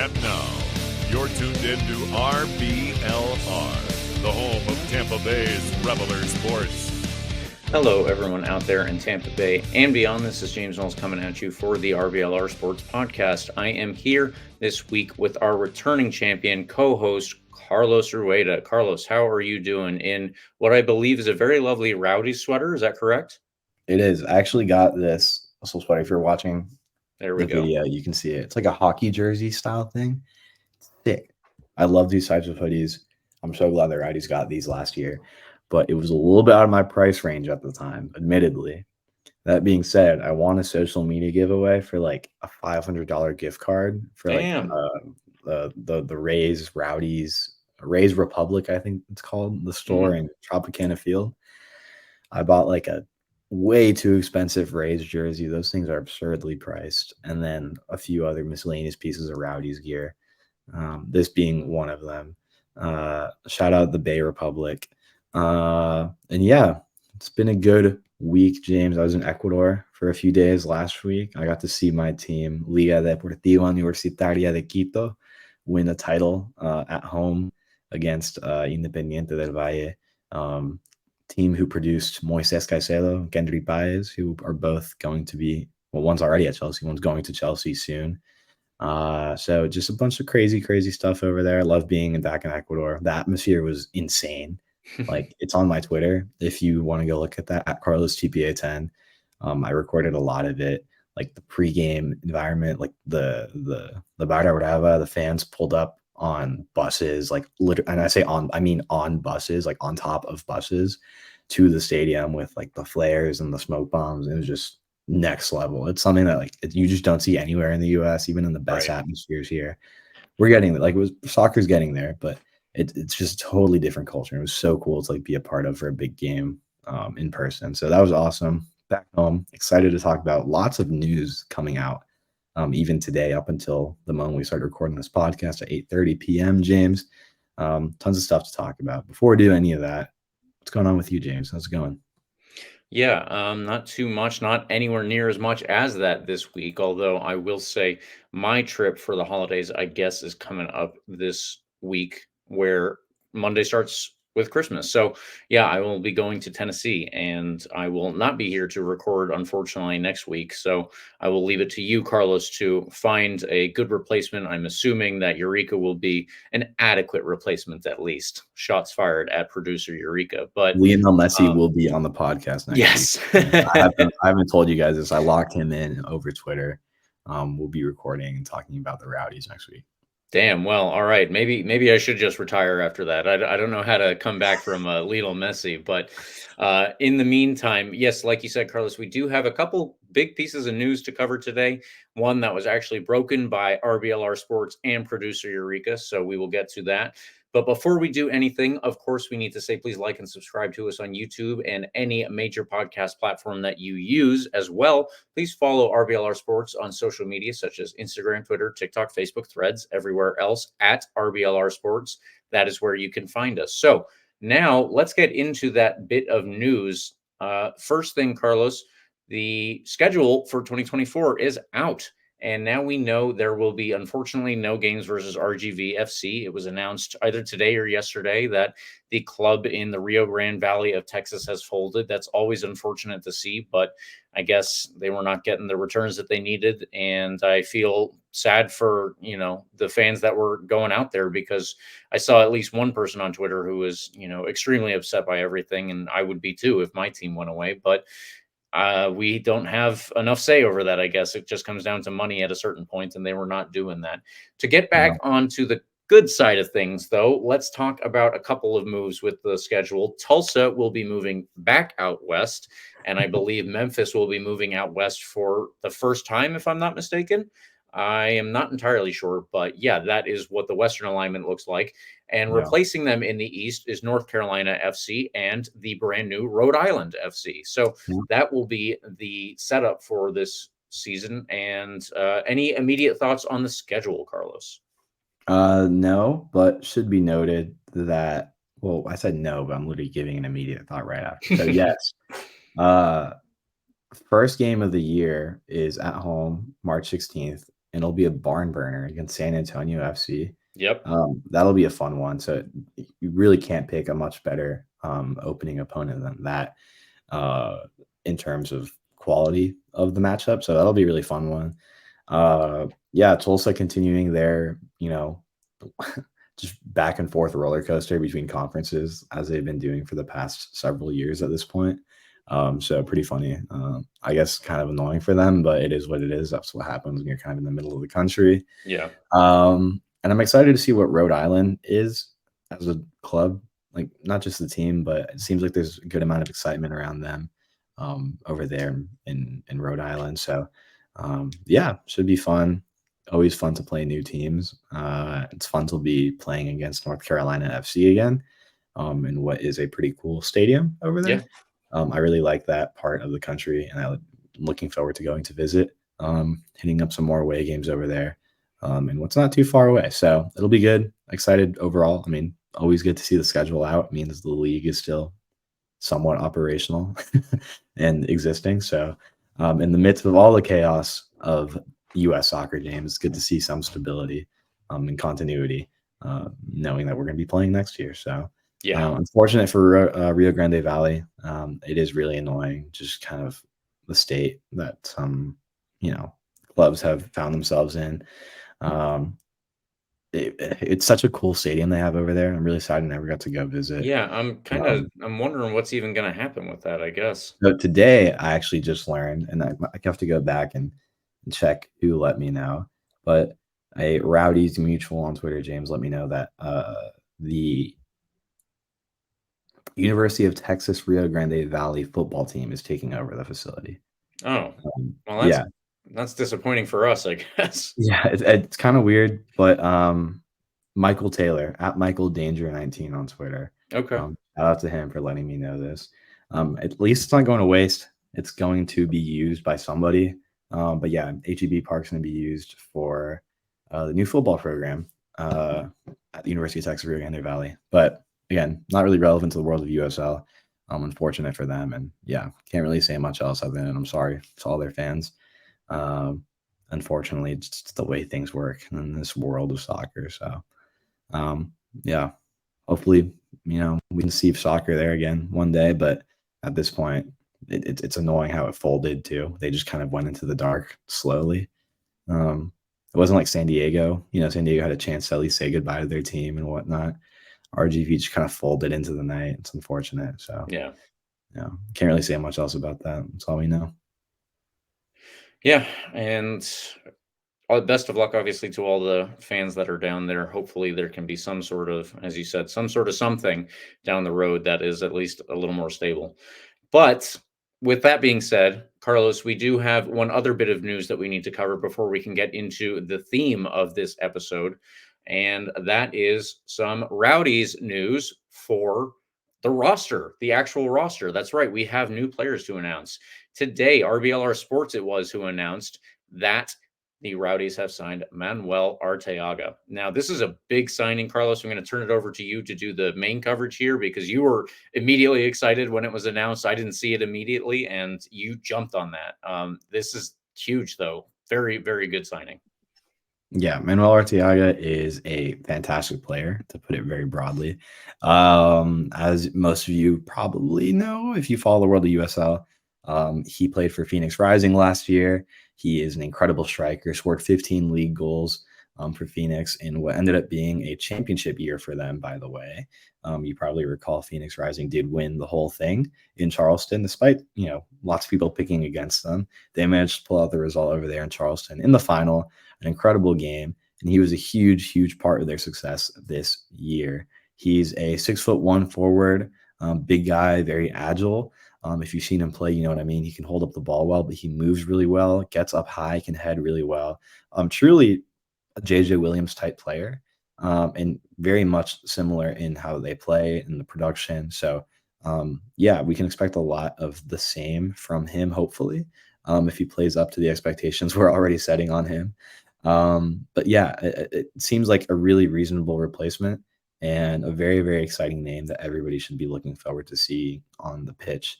And now, you're tuned in to RBLR, the home of Tampa Bay's Reveler Sports. Hello, everyone out there in Tampa Bay and beyond. This is James Knowles coming at you for the RBLR Sports Podcast. I am here this week with our returning champion co-host, Carlos Rueda. Carlos, how are you doing in what I believe is a very lovely Rowdies sweater? Is that correct? It is. I actually got this muscle sweater. If you're watching There we the go. video, you can see it. It's like a hockey jersey style thing. It's thick. I love these types of hoodies. I'm so glad that Rowdies got these last year. But it was a little bit out of my price range at the time, admittedly. That being said, I won a social media giveaway for like a $500 gift card for the Rays Rowdies, Rays Republic, I think it's called, the store in Tropicana Field. I bought like a way too expensive Rays jersey. Those things are absurdly priced. And then a few other miscellaneous pieces of Rowdies gear, this being one of them. Shout out the Bay Republic. And yeah, it's been a good week, James. I was in Ecuador for a few days last week. I got to see my team, Liga Deportiva Universitaria de Quito, win the title at home against Independiente del Valle, team who produced Moises Caicedo and Kendry Paez, who are both going to be, well, one's already at Chelsea, one's going to Chelsea soon. So just a bunch of crazy stuff over there. I love being back in Ecuador. The atmosphere was insane. Like, it's on my Twitter if you want to go look at that, at Carlos TPA10. I recorded a lot of it, like the pregame environment, like the Barra Brava, the fans pulled up on buses, like and I say on, I mean on buses, like on top of buses to the stadium with like the flares and the smoke bombs. It was just next level. It's something that you just don't see anywhere in the US, even in the best atmospheres here. We're getting soccer's getting there, but it's just a totally different culture. It was so cool to be a part of for a big game in person. So that was awesome. Back home, excited to talk about lots of news coming out even today up until the moment we started recording this podcast at 8:30 p.m., James. Tons of stuff to talk about. Before we do any of that, what's going on with you, James? How's it going? Yeah, not too much, not anywhere near as much as that this week, although I will say my trip for the holidays, I guess, is coming up this week, where Monday starts with Christmas. So yeah, I will be going to Tennessee, and I will not be here to record, unfortunately, next week. So I will leave it to you, Carlos, to find a good replacement. I'm assuming that Eureka will be an adequate replacement, at least. Shots fired at producer Eureka. But Lionel Messi will be on the podcast next week. Yes. I haven't told you guys this. I locked him in over Twitter. We'll be recording and talking about the Rowdies next week. Damn. Well, all right. Maybe I should just retire after that. I don't know how to come back from Lionel Messi, but in the meantime, yes, like you said, Carlos, we do have a couple big pieces of news to cover today. One that was actually broken by RBLR Sports and producer Eureka, so we will get to that. But before we do anything, of course, we need to say please like and subscribe to us on YouTube and any major podcast platform that you use as well. Please follow RBLR Sports on social media such as Instagram, Twitter, TikTok, Facebook, Threads, everywhere else at RBLR Sports. That is where you can find us. So now let's get into that bit of news. First thing, Carlos, the schedule for 2024 is out. And now we know there will be, unfortunately, no games versus RGV FC. It was announced either today or yesterday that the club in the Rio Grande Valley of Texas has folded. That's always unfortunate to see, but I guess they were not getting the returns that they needed. And I feel sad for, the fans that were going out there, because I saw at least one person on Twitter who was, extremely upset by everything. And I would be too if my team went away. But we don't have enough say over that. I guess it just comes down to money at a certain point, and they were not doing that. To get back onto the good side of things, though, let's talk about a couple of moves with the schedule. Tulsa will be moving back out west, and I believe Memphis will be moving out west for the first time, if I'm not mistaken. I am not entirely sure, but yeah, that is what the Western alignment looks like. And replacing them in the East is North Carolina FC and the brand new Rhode Island FC. So that will be the setup for this season. And any immediate thoughts on the schedule, Carlos? No, but should be noted that, well, I said no, but I'm literally giving an immediate thought right after. So yes, first game of the year is at home, March 16th and it'll be a barn burner against San Antonio FC. Yep. That'll be a fun one. So you really can't pick a much better opening opponent than that in terms of quality of the matchup. So that'll be a really fun one. Yeah, Tulsa continuing their, just back and forth roller coaster between conferences as they've been doing for the past several years at this point. So pretty funny. I guess kind of annoying for them, but it is what it is. That's what happens when you're kind of in the middle of the country. Yeah. And I'm excited to see what Rhode Island is as a club, like not just the team, but it seems like there's a good amount of excitement around them over there in Rhode Island. So yeah, should be fun. Always fun to play new teams. It's fun to be playing against North Carolina FC again in what is a pretty cool stadium over there. Yeah. I really like that part of the country, and I'm looking forward to going to visit, hitting up some more away games over there, and what's not too far away. So it'll be good. Excited overall. I mean, always good to see the schedule out. It means the league is still somewhat operational and existing. So in the midst of all the chaos of U.S. soccer games, it's good to see some stability and continuity, knowing that we're going to be playing next year. So yeah, unfortunate for Rio Grande Valley. It is really annoying, just kind of the state that some, clubs have found themselves in. It's such a cool stadium they have over there. I'm really sad I never got to go visit. Yeah, I'm wondering what's even going to happen with that, I guess. So today I actually just learned, and I have to go back and check who let me know, but a Rowdies mutual on Twitter, James, let me know that the University of Texas Rio Grande Valley football team is taking over the facility. Oh, well, that's disappointing for us, I guess. Yeah, it's kind of weird, but Michael Taylor at Michael Danger 19 on Twitter. Okay. Shout out to him for letting me know this. At least it's not going to waste. It's going to be used by somebody. But yeah, HEB Park's going to be used for the new football program at the University of Texas Rio Grande Valley. But again, not really relevant to the world of USL. Unfortunate for them, and yeah, can't really say much else other than I'm sorry to all their fans. Unfortunately, it's just the way things work in this world of soccer. So yeah, hopefully, we can see soccer there again one day, but at this point it's annoying how it folded too. They just kind of went into the dark slowly. It wasn't like San Diego. San Diego had a chance to at least say goodbye to their team and whatnot. RGV just kind of folded into the night. It's unfortunate. So yeah, can't really say much else about that. That's all we know. Yeah, and best of luck, obviously, to all the fans that are down there. Hopefully there can be some sort of, as you said, some sort of something down the road that is at least a little more stable. But with that being said, Carlos, we do have one other bit of news that we need to cover before we can get into the theme of this episode. And that is some Rowdies news for the roster, the actual roster. That's right. We have new players to announce. Today, RBLR Sports, it was who announced that the Rowdies have signed Manuel Arteaga. Now, this is a big signing, Carlos. I'm going to turn it over to you to do the main coverage here because you were immediately excited when it was announced. I didn't see it immediately, and you jumped on that. This is huge, though. Very, very good signing. Yeah, Manuel Arteaga is a fantastic player, to put it very broadly. As most of you probably know, if you follow the world of USL, he played for Phoenix Rising last year. He is an incredible striker, scored 15 league goals for Phoenix in what ended up being a championship year for them, by the way. You probably recall Phoenix Rising did win the whole thing in Charleston, despite, lots of people picking against them. They managed to pull out the result over there in Charleston in the final, an incredible game. And he was a huge, huge part of their success this year. He's a 6'1" forward, big guy, very agile. If you've seen him play, you know what I mean. He can hold up the ball well, but he moves really well, gets up high, can head really well. Truly a JJ Williams type player, and very much similar in how they play and the production. So yeah, we can expect a lot of the same from him, hopefully, if he plays up to the expectations we're already setting on him. But yeah, it seems like a really reasonable replacement and a very, very exciting name that everybody should be looking forward to see on the pitch.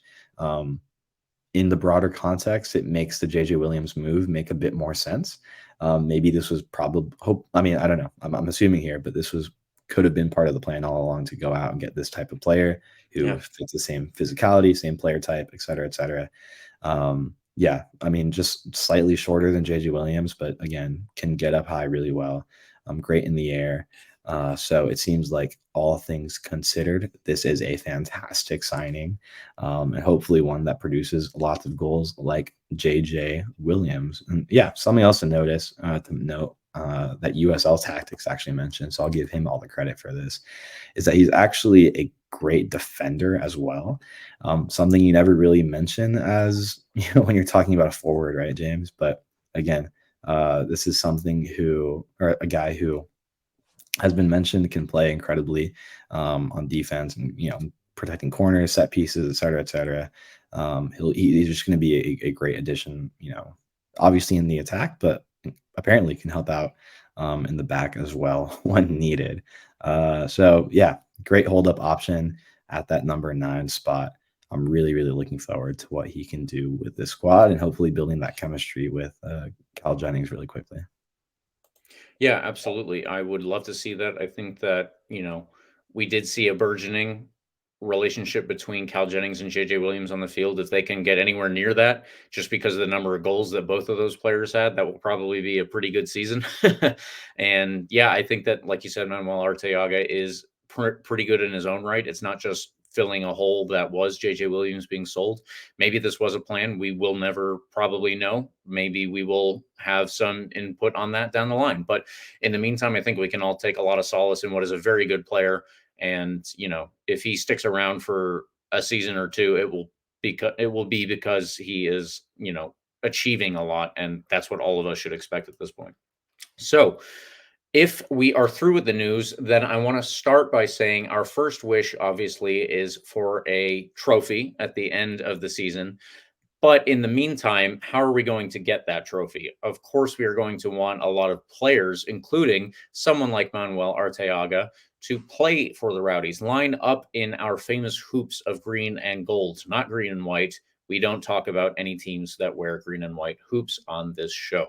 in the broader context, it makes the JJ Williams move make a bit more sense. Maybe this was probably I mean, I don't know. I'm assuming here, but this could have been part of the plan all along to go out and get this type of player who fits the same physicality, same player type, et cetera, et cetera. Yeah, I mean, just slightly shorter than JJ Williams, but again, can get up high really well. Great in the air. So it seems like all things considered, this is a fantastic signing, and hopefully one that produces lots of goals like JJ Williams. And yeah, something else to note that USL Tactics actually mentioned, so I'll give him all the credit for this, is that he's actually a great defender as well. Something you never really mention as when you're talking about a forward, right, James? But again, this is a guy who has been mentioned can play incredibly on defense and protecting corners, set pieces, et cetera, et cetera. He's just going to be a great addition, obviously in the attack, but apparently can help out in the back as well when needed. So yeah, great hold up option at that number 9 spot. I'm really, really looking forward to what he can do with this squad and hopefully building that chemistry with Cal Jennings really quickly. Yeah, absolutely. I would love to see that. I think that, we did see a burgeoning relationship between Cal Jennings and JJ Williams on the field. If they can get anywhere near that, just because of the number of goals that both of those players had, that will probably be a pretty good season. And yeah, I think that, like you said, Manuel Arteaga is pretty good in his own right. It's not just filling a hole that was JJ Williams being sold. Maybe this was a plan. We will never probably know. Maybe we will have some input on that down the line. But in the meantime, I think we can all take a lot of solace in what is a very good player. And, if he sticks around for a season or two, it will be because he is, achieving a lot. And that's what all of us should expect at this point. So if we are through with the news, then I want to start by saying our first wish, obviously, is for a trophy at the end of the season. But in the meantime, how are we going to get that trophy? Of course, we are going to want a lot of players, including someone like Manuel Arteaga, to play for the Rowdies, line up in our famous hoops of green and gold, not green and white. We don't talk about any teams that wear green and white hoops on this show.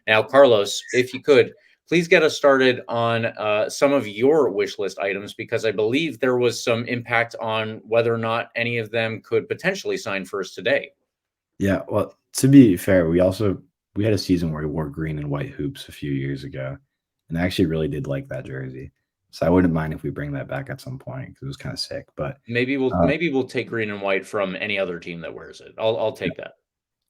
Now, Carlos, if you could, please get us started on some of your wish list items, because I believe there was some impact on whether or not any of them could potentially sign for us today. Yeah, well, to be fair, we had a season where we wore green and white hoops a few years ago, and I actually really did like that jersey. So I wouldn't mind if we bring that back at some point because it was kind of sick. But maybe we'll take green and white from any other team that wears it. I'll take that.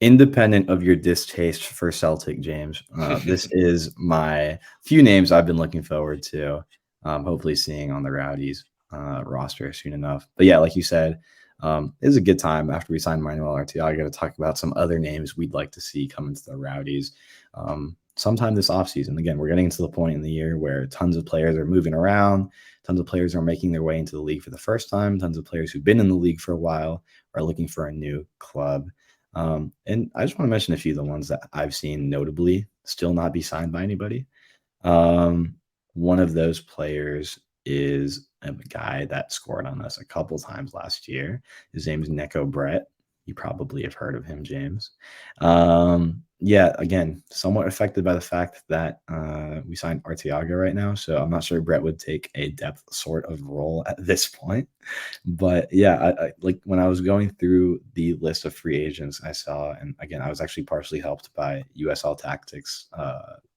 Independent of your distaste for Celtic, James, this is my few names I've been looking forward to, hopefully seeing on the Rowdies roster soon enough. But yeah, like you said, it was a good time after we signed Manuel Arteaga to talk about some other names we'd like to see come into the Rowdies sometime this offseason. Again, we're getting to the point in the year where tons of players are moving around, tons of players are making their way into the league for the first time, tons of players who've been in the league for a while are looking for a new club. And I just want to mention a few of the ones that I've seen notably still not be signed by anybody. One of those players is a guy that scored on us a couple times last year. His name is Neko Brett. You probably have heard of him, James. Yeah, again, somewhat affected by the fact that we signed Arteaga right now. So I'm not sure Brett would take a depth sort of role at this point. But yeah, I like when I was going through the list of free agents I saw, and again, I was actually partially helped by USL Tactics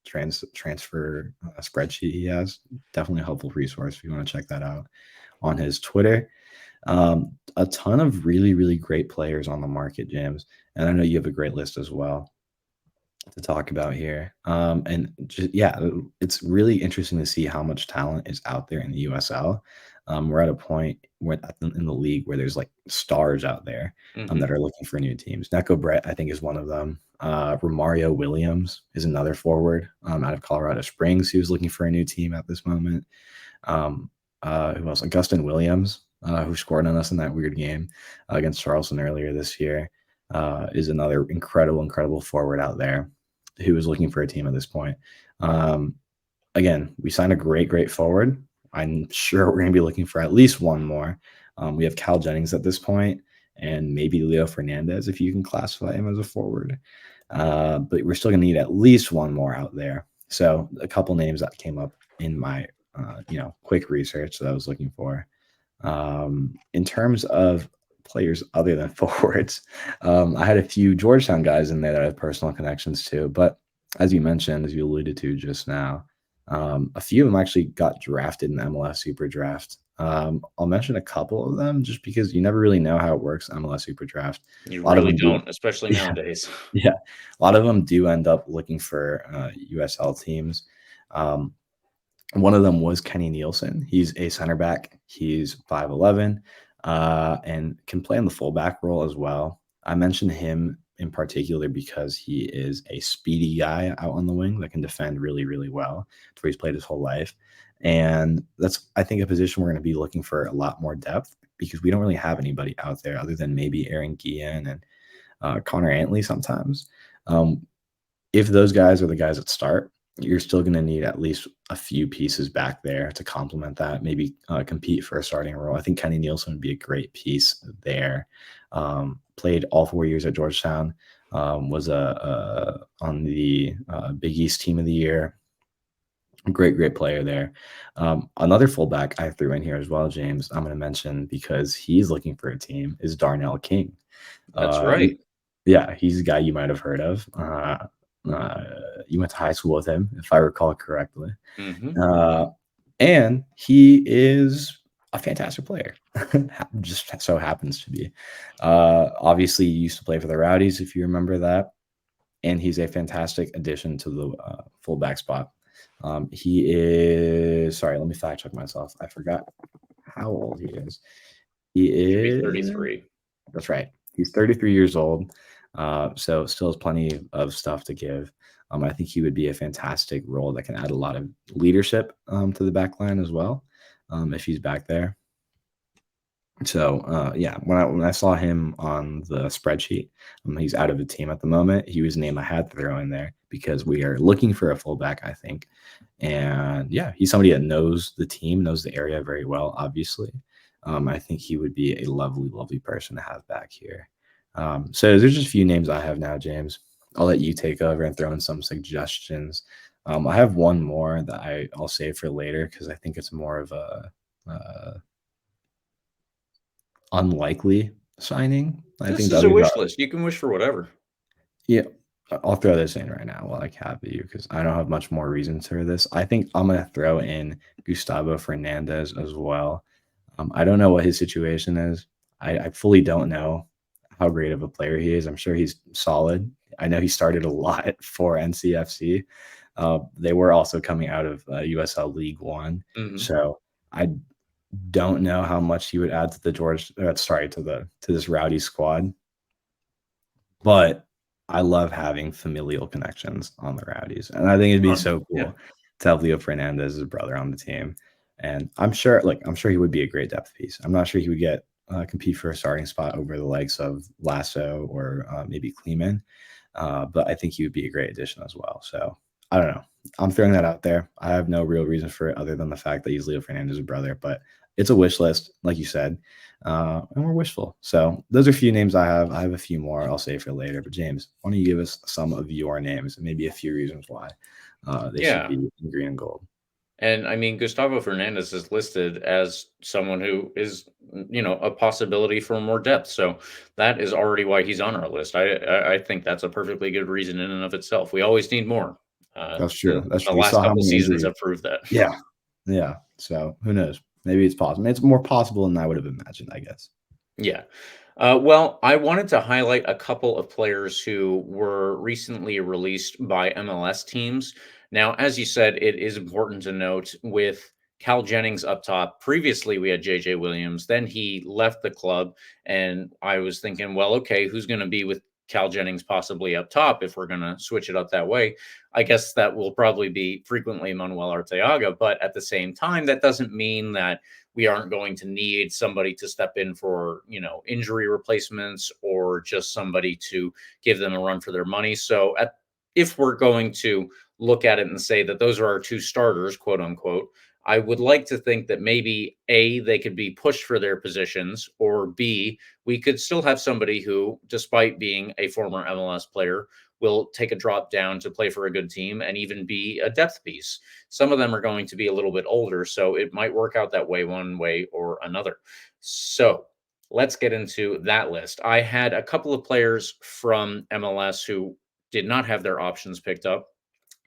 transfer spreadsheet he has. Definitely a helpful resource if you want to check that out on his Twitter. A ton of really, really great players on the market, James. And I know you have a great list as well to talk about here. And just, yeah, it's really interesting to see how much talent is out there in the USL. We're at a point where in the league where there's like stars out there that are looking for new teams. Neko Brett, I think, is one of them. Romario Williams is another forward out of Colorado Springs who's looking for a new team at this moment. Who else? Augustin Williams, who scored on us in that weird game against Charleston earlier this year, is another incredible forward out there who is looking for a team at this point. Again, we signed a great forward. I'm sure we're going to be looking for at least one more. We have Cal Jennings at this point, and maybe Leo Fernandez if you can classify him as a forward. But we're still going to need at least one more out there. So a couple names that came up in my quick research that I was looking for. In terms of players other than forwards, I had a few Georgetown guys in there that I have personal connections to. But as you mentioned, as you alluded to just now, a few of them actually got drafted in the MLS Super Draft. I'll mention a couple of them just because you never really know how it works, MLS Super Draft. You A lot of really them don't, especially Yeah. nowadays. Yeah, a lot of them do end up looking for USL teams. One of them was Kenny Nielsen. He's a center back. He's 5'11", and can play in the fullback role as well. I mentioned him in particular because he is a speedy guy out on the wing that can defend really, really well. That's where he's played his whole life. And that's, I think, a position we're going to be looking for a lot more depth because we don't really have anybody out there other than maybe Aaron Guillen and Connor Antley sometimes. If those guys are the guys that start, you're still going to need at least a few pieces back there to complement that, maybe compete for a starting role. I think Kenny Nielsen would be a great piece there. Played all 4 years at Georgetown, was on the Big East Team of the Year. Great player there. Another fullback I threw in here as well, James, I'm going to mention because he's looking for a team, is Darnell King. That's right. Yeah, he's a guy you might have heard of. You went to high school with him, if I recall correctly. Mm-hmm. And he is a fantastic player. Just so happens to be. Obviously, he used to play for the Rowdies, if you remember that. And he's a fantastic addition to the fullback spot. He is, sorry, let me fact check myself. I forgot how old he is. He is 33. That's right. He's 33 years old. So still has plenty of stuff to give. I think he would be a fantastic role that can add a lot of leadership to the back line as well, if he's back there. So, yeah, when I saw him on the spreadsheet, he's out of the team at the moment. He was a name I had to throw in there because we are looking for a fullback, I think. And yeah, he's somebody that knows the team, knows the area very well, obviously. I think he would be a lovely, lovely person to have back here. So there's just a few names I have now, James. I'll let you take over and throw in some suggestions. I have one more that I'll save for later because I think it's more of a unlikely signing. I This think is a wish list. You can wish for whatever. Yeah, I'll throw this in right now while I have you because I don't have much more reason for this. I think I'm going to throw in Gustavo Fernandez as well. I don't know what his situation is. I fully don't know how great of a player he is. I'm sure he's solid. I know he started a lot for NCFC. They were also coming out of USL League One. Mm-hmm. So I don't know how much he would add to the to this Rowdy squad. But I love having familial connections on the Rowdies. And I think it'd be so cool to have Leo Fernandez's brother on the team. And I'm sure he would be a great depth piece. I'm not sure he would get compete for a starting spot over the likes of Lasso or maybe Kleeman. But I think he would be a great addition as well. So I don't know. I'm throwing that out there. I have no real reason for it other than the fact that he's Leo Fernandez's brother. But it's a wish list, like you said, and we're wishful. So those are a few names I have. I have a few more I'll save for later. But James, why don't you give us some of your names and maybe a few reasons why they should be in green and gold? And I mean, Gustavo Fernandez is listed as someone who is, a possibility for more depth. So that is already why he's on our list. I think that's a perfectly good reason in and of itself. We always need more. That's true. That's true. The last couple seasons have proved that. Yeah. So who knows? Maybe it's possible. It's more possible than I would have imagined, I guess. Yeah. Well, I wanted to highlight a couple of players who were recently released by MLS teams. Now, as you said, it is important to note with Cal Jennings up top. Previously, we had JJ Williams. Then he left the club. And I was thinking, well, okay, who's going to be with Cal Jennings possibly up top if we're going to switch it up that way? I guess that will probably be frequently Manuel Arteaga. But at the same time, that doesn't mean that we aren't going to need somebody to step in for, injury replacements or just somebody to give them a run for their money. So if we're going to look at it and say that those are our two starters, quote unquote, I would like to think that maybe A, they could be pushed for their positions, or B, we could still have somebody who, despite being a former MLS player, will take a drop down to play for a good team and even be a depth piece. Some of them are going to be a little bit older, so it might work out that way one way or another. So let's get into that list. I had a couple of players from MLS who did not have their options picked up.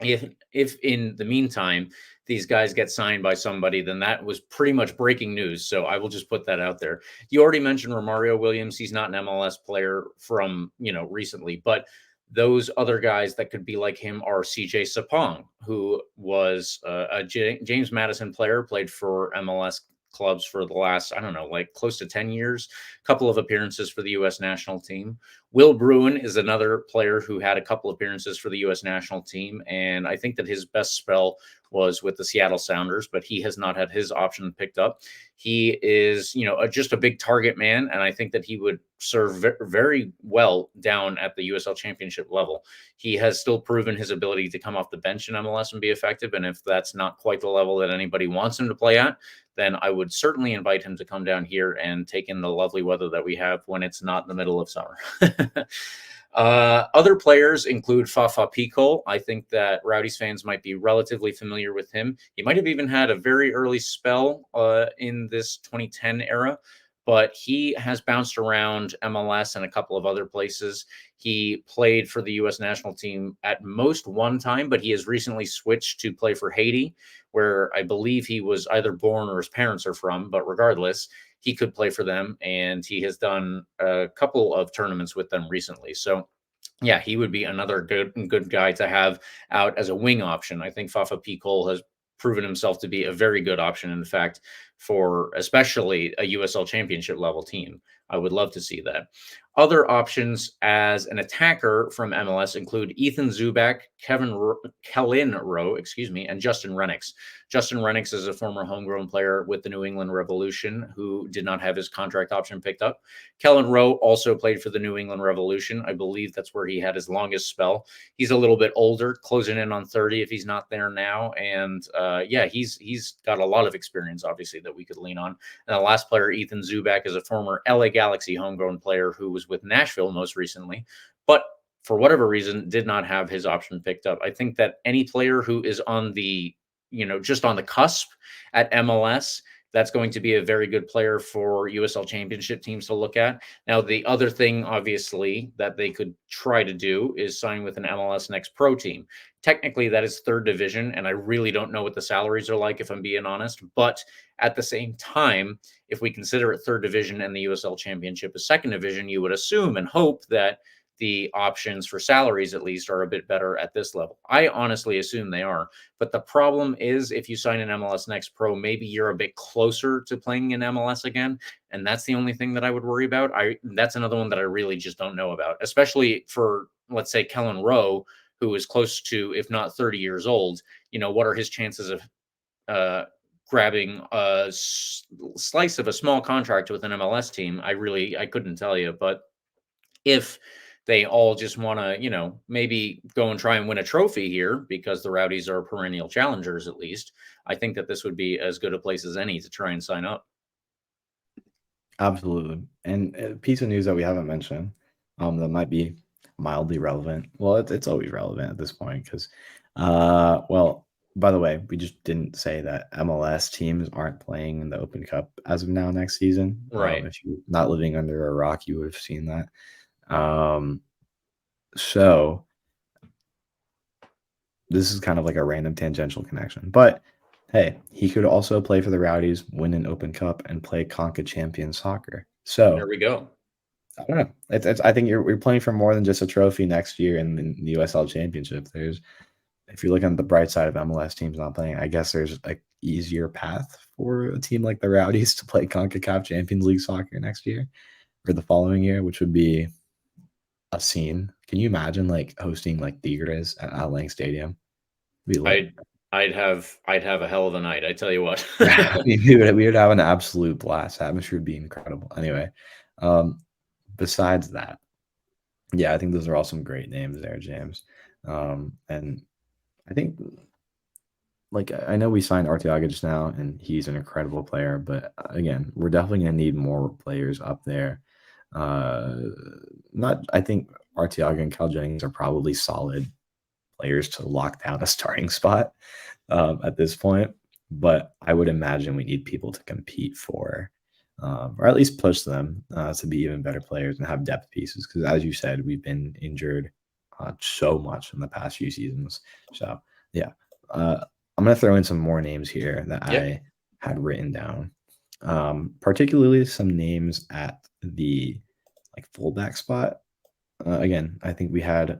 If in the meantime these guys get signed by somebody, then that was pretty much breaking news. So I will just put that out there. You already mentioned Romario Williams. He's not an MLS player from recently, but those other guys that could be like him are CJ Sapong, who was a James Madison player, played for MLS clubs for the last, I don't know, like close to 10 years, a couple of appearances for the U.S. national team. Will Bruin is another player who had a couple appearances for the U.S. national team, and I think that his best spell was with the Seattle Sounders, but he has not had his option picked up. He is, just a big target man, and I think that he would serve very well down at the USL Championship level. He has still proven his ability to come off the bench in MLS and be effective, and if that's not quite the level that anybody wants him to play at, then I would certainly invite him to come down here and take in the lovely weather that we have when it's not in the middle of summer. Other players include Fafa Picault. I think that Rowdies fans might be relatively familiar with him. He might have even had a very early spell in this 2010 era, but he has bounced around MLS and a couple of other places. He played for the U.S. national team at most one time, but he has recently switched to play for Haiti, where I believe he was either born or his parents are from, but regardless, he could play for them, and he has done a couple of tournaments with them recently. So yeah, he would be another good guy to have out as a wing option. I think Fafa Picault has proven himself to be a very good option, in fact, for especially a USL Championship level team. I would love to see that. Other options as an attacker from MLS include Ethan Zubak, Kellen Rowe, and Justin Rennicks. Justin Rennicks is a former homegrown player with the New England Revolution who did not have his contract option picked up. Kellen Rowe also played for the New England Revolution. I believe that's where he had his longest spell. He's a little bit older, closing in on 30 if he's not there now. And he's got a lot of experience, obviously, that we could lean on. And the last player, Ethan Zubak, is a former LA Galaxy homegrown player who was with Nashville most recently, but for whatever reason did not have his option picked up. I think that any player who is on the, just on the cusp at MLS, that's going to be a very good player for USL Championship teams to look at. Now, the other thing, obviously, that they could try to do is sign with an MLS Next Pro team. Technically, that is third division, and I really don't know what the salaries are like, if I'm being honest. But at the same time, if we consider it third division and the USL Championship is second division, you would assume and hope that the options for salaries at least are a bit better at this level. I honestly assume they are. But the problem is if you sign an MLS Next Pro, maybe you're a bit closer to playing in MLS again. And that's the only thing that I would worry about. That's another one that I really just don't know about, especially for, let's say, Kellen Rowe, who is close to, if not 30 years old. What are his chances of grabbing a slice of a small contract with an MLS team? I couldn't tell you. But if they all just want to, maybe go and try and win a trophy here because the Rowdies are perennial challengers, at least, I think that this would be as good a place as any to try and sign up. Absolutely. And a piece of news that we haven't mentioned that might be mildly relevant. Well, it's always relevant at this point because, by the way, we just didn't say that MLS teams aren't playing in the Open Cup as of now next season. Right. If you're not living under a rock, you would have seen that. So this is kind of like a random tangential connection, but hey, he could also play for the Rowdies, win an Open Cup, and play CONCACAF Champions soccer. So there we go. I don't know. I think you're playing for more than just a trophy next year in the USL Championship. If you're looking at the bright side of MLS teams not playing, I guess there's an easier path for a team like the Rowdies to play CONCACAF Champions League soccer next year or the following year, which would be a scene. Can you imagine hosting Tigres at Lang Stadium? I'd have a hell of a night. I tell you what. we would have an absolute blast. The atmosphere would be incredible. Anyway, besides that, yeah, I think those are all some great names there, James. And I think like I know we signed Arteaga just now, and he's an incredible player. But again, we're definitely going to need more players up there. Not, I think Arteaga and Cal Jennings are probably solid players to lock down a starting spot at this point. But I would imagine we need people to compete for, or at least push them to be even better players and have depth pieces. Because as you said, we've been injured so much in the past few seasons. So yeah, I'm gonna throw in some more names here that I had written down, particularly some names at the like fullback spot. Again, I think we had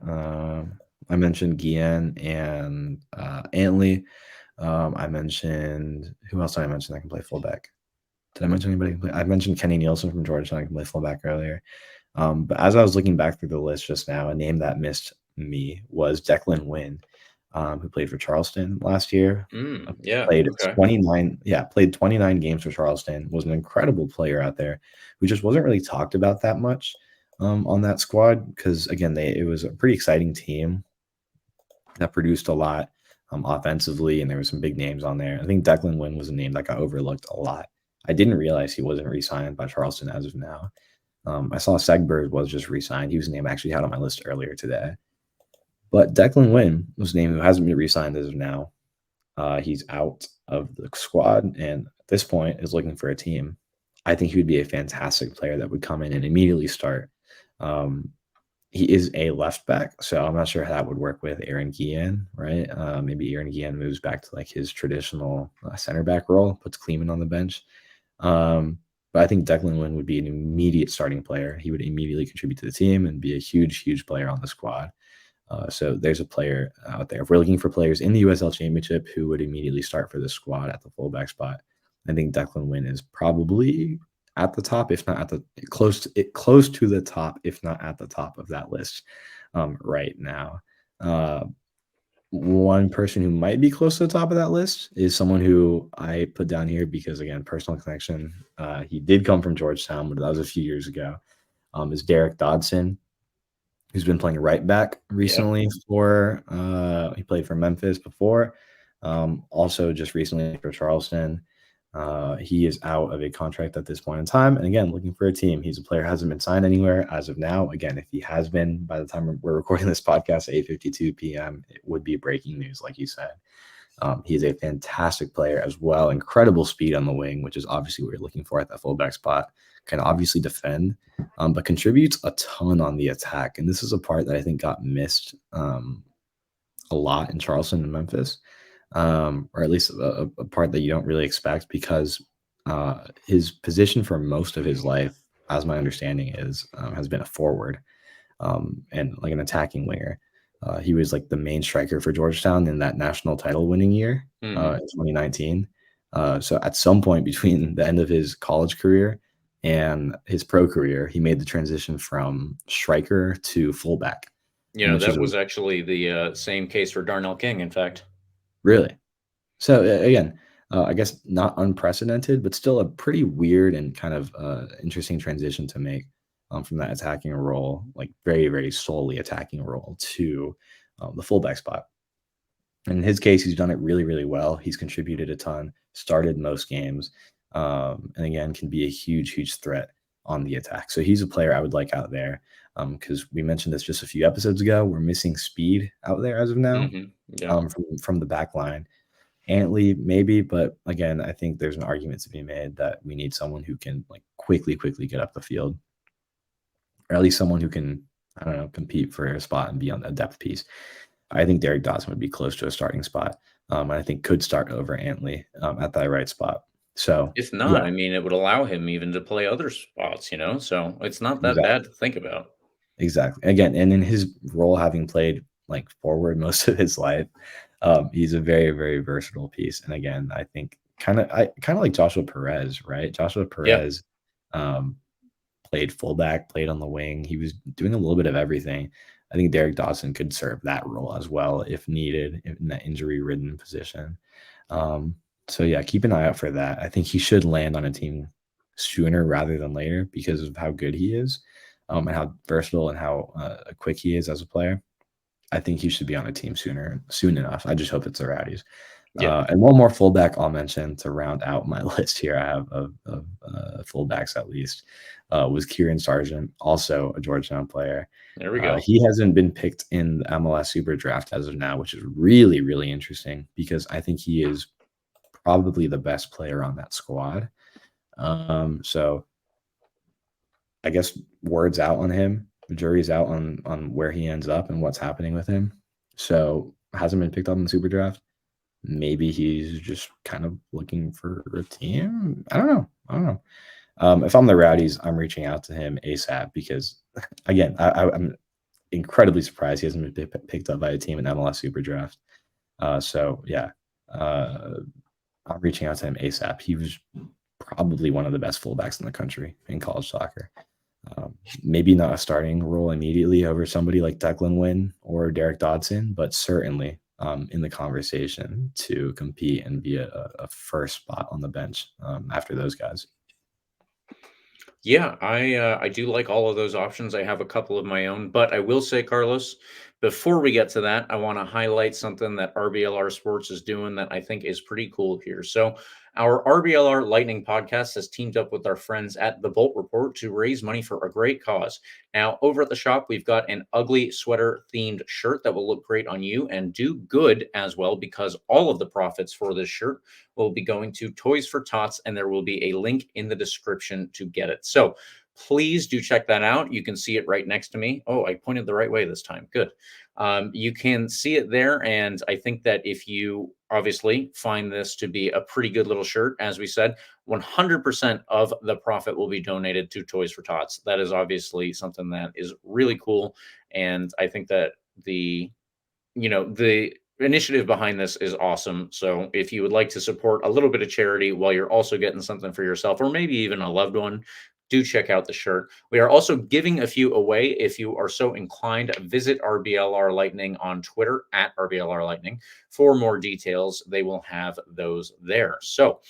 I mentioned Guillen and Antley. I mentioned, who else did I mention that can play fullback? Did I mention anybody? I mentioned Kenny Nielsen from Georgetown. I can play fullback earlier. But as I was looking back through the list just now, a name that missed me was Declan Wynn, who played for Charleston last year. Played 29. Yeah, played 29 games for Charleston. Was an incredible player out there, who just wasn't really talked about that much on that squad because again, it was a pretty exciting team that produced a lot offensively, and there were some big names on there. I think Declan Wynn was a name that got overlooked a lot. I didn't realize he wasn't re-signed by Charleston as of now. I saw Segbert was just re-signed. He was a name I actually had on my list earlier today. But Declan Wynn was a name who hasn't been re-signed as of now. He's out of the squad, and at this point is looking for a team. I think he would be a fantastic player that would come in and immediately start. He is a left back, so I'm not sure how that would work with Aaron Guillen, right? Maybe Aaron Guillen moves back to like his traditional center back role, puts Kleeman on the bench. But I think Declan Wynn would be an immediate starting player. He would immediately contribute to the team and be a huge, huge player on the squad. So there's a player out there. If we're looking for players in the USL Championship who would immediately start for the squad at the fullback spot, I think Declan Wynn is probably at the top, if not at the close to the top, if not at the top of that list right now. One person who might be close to the top of that list is someone who I put down here because, again, personal connection. He did come from Georgetown, but that was a few years ago. Is Derek Dodson, who's been playing right back recently for he played for Memphis before. Also just recently for Charleston. He is out of a contract at this point in time. And again, looking for a team. He's a player who hasn't been signed anywhere as of now. Again, if he has been by the time we're recording this podcast at 8:52 p.m., it would be breaking news, like you said. He's a fantastic player as well. Incredible speed on the wing, which is obviously what we're looking for at that fullback spot. Can obviously defend, but contributes a ton on the attack. And this is a part that I think got missed a lot in Charleston and Memphis. Or at least a part that you don't really expect because his position for most of his life, as my understanding is, has been a forward and like an attacking winger. He was like the main striker for Georgetown in that national title winning year in 2019. So at some point between the end of his college career and his pro career, he made the transition from striker to fullback. You know, that was actually the same case for Darnell King, in fact. Really? So again, I guess not unprecedented, but still a pretty weird and kind of interesting transition to make from that attacking role, like very, very solely attacking role to the fullback spot. And in his case, he's done it really, really well. He's contributed a ton, started most games, and again, can be a huge, huge threat on the attack. So he's a player I would like out there because we mentioned this just a few episodes ago. We're missing speed out there as of now from the back line. Antley, maybe, but again, I think there's an argument to be made that we need someone who can like quickly get up the field, or at least someone who can, I don't know, compete for a spot and be on a depth piece. I think Derek Dodson would be close to a starting spot. And I think could start over Antley at that right spot. So if not, I mean, it would allow him even to play other spots, you know, so it's not that bad to think about. Exactly. Again, and in his role, having played like forward most of his life, he's a very, very versatile piece. And again, I think kind of like Joshua Perez, right? Joshua Perez played fullback, played on the wing. He was doing a little bit of everything. I think Derek Dodson could serve that role as well if needed in that injury-ridden position. So yeah, keep an eye out for that. I think he should land on a team sooner rather than later because of how good he is and how versatile and how quick he is as a player. I think he should be on a team soon enough. I just hope it's the Rowdies. Yeah. And one more fullback I'll mention to round out my list here. I have of fullbacks at least was Kieran Sargent, also a Georgetown player. There we go. He hasn't been picked in the MLS Super Draft as of now, which is really, really interesting because I think he is probably the best player on that squad. So I guess word's out on him. The jury's out on where he ends up and what's happening with him. So hasn't been picked up in the Super Draft. Maybe he's just kind of looking for a team. I don't know. If I'm the Rowdies, I'm reaching out to him ASAP because, again, I'm incredibly surprised he hasn't been picked up by a team in MLS Super Draft. So yeah, I'm reaching out to him ASAP. He was probably one of the best fullbacks in the country in college soccer. Maybe not a starting role immediately over somebody like Declan Wynn or Derek Dodson, but certainly in the conversation to compete and be a first spot on the bench after those guys. Yeah, I do like all of those options. I have a couple of my own, but I will say, Carlos, before we get to that, I want to highlight something that RBLR Sports is doing that I think is pretty cool here. So, our RBLR Lightning podcast has teamed up with our friends at The Bolt Report to raise money for a great cause. Now, over at the shop, we've got an ugly sweater themed shirt that will look great on you and do good as well, because all of the profits for this shirt will be going to Toys for Tots, and there will be a link in the description to get it. So please do check that out. You can see it right next to me. Oh, I pointed the right way this time. Good. You can see it there. And I think that if you obviously find this to be a pretty good little shirt, as we said, 100% of the profit will be donated to Toys for Tots. That is obviously something that is really cool. And I think that the initiative behind this is awesome. So if you would like to support a little bit of charity while you're also getting something for yourself, or maybe even a loved one, do check out the shirt. We are also giving a few away. If you are so inclined, visit RBLR Lightning on Twitter at RBLR Lightning for more details. They will have those there. So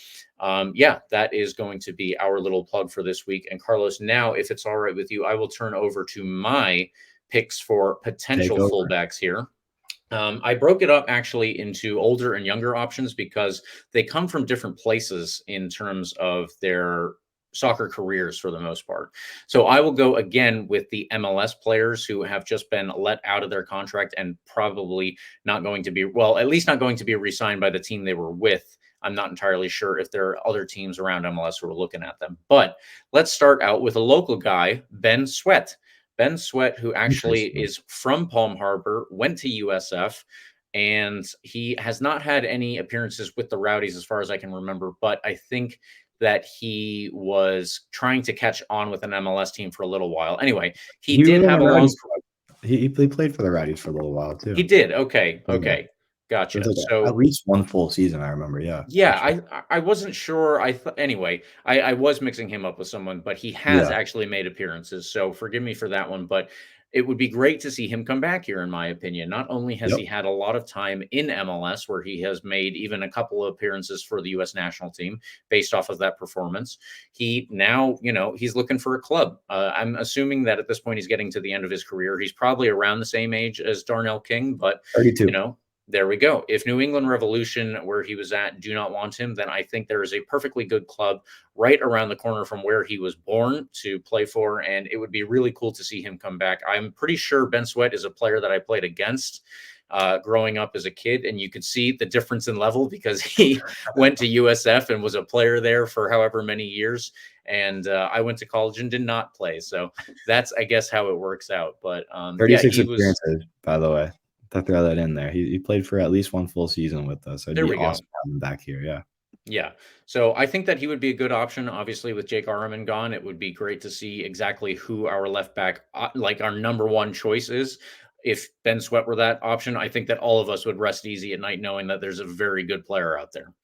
yeah, that is going to be our little plug for this week. And Carlos, now, if it's all right with you, I will turn over to my picks for potential fullbacks here. I broke it up actually into older and younger options because they come from different places in terms of their soccer careers for the most part. So I will go again with the MLS players who have just been let out of their contract and probably not going to be, well, at least not going to be re-signed by the team they were with. I'm not entirely sure if there are other teams around MLS who are looking at them. But let's start out with a local guy, Ben Sweat. Ben Sweat, who actually is from Palm Harbor, went to USF, and he has not had any appearances with the Rowdies as far as I can remember, but I think that he was trying to catch on with an MLS team for a little while. Anyway, he did have a long... He played for the Rowdies for a little while, too. He did? Okay. Gotcha. Like so at least one full season, I remember. Yeah. I wasn't sure. Anyway, I was mixing him up with someone, but he has actually made appearances. So forgive me for that one, but it would be great to see him come back here, in my opinion. Not only has he had a lot of time in MLS, where he has made even a couple of appearances for the U.S. national team based off of that performance. He now, he's looking for a club. I'm assuming that at this point he's getting to the end of his career. He's probably around the same age as Darnell King, but 32. There we go. If New England Revolution, where he was at, do not want him, then I think there is a perfectly good club right around the corner from where he was born to play for, and it would be really cool to see him come back. I'm pretty sure Ben Sweat is a player that I played against growing up as a kid, and you could see the difference in level because he went to USF and was a player there for however many years, and I went to college and did not play. So that's, I guess, how it works out. But 36 appearances, by the way. To throw that in there. He played for at least one full season with us. So it'd be awesome to have him back here. Yeah. So I think that he would be a good option. Obviously, with Jake Arman gone, it would be great to see exactly who our left back, like our number one choice is. If Ben Sweat were that option, I think that all of us would rest easy at night knowing that there's a very good player out there.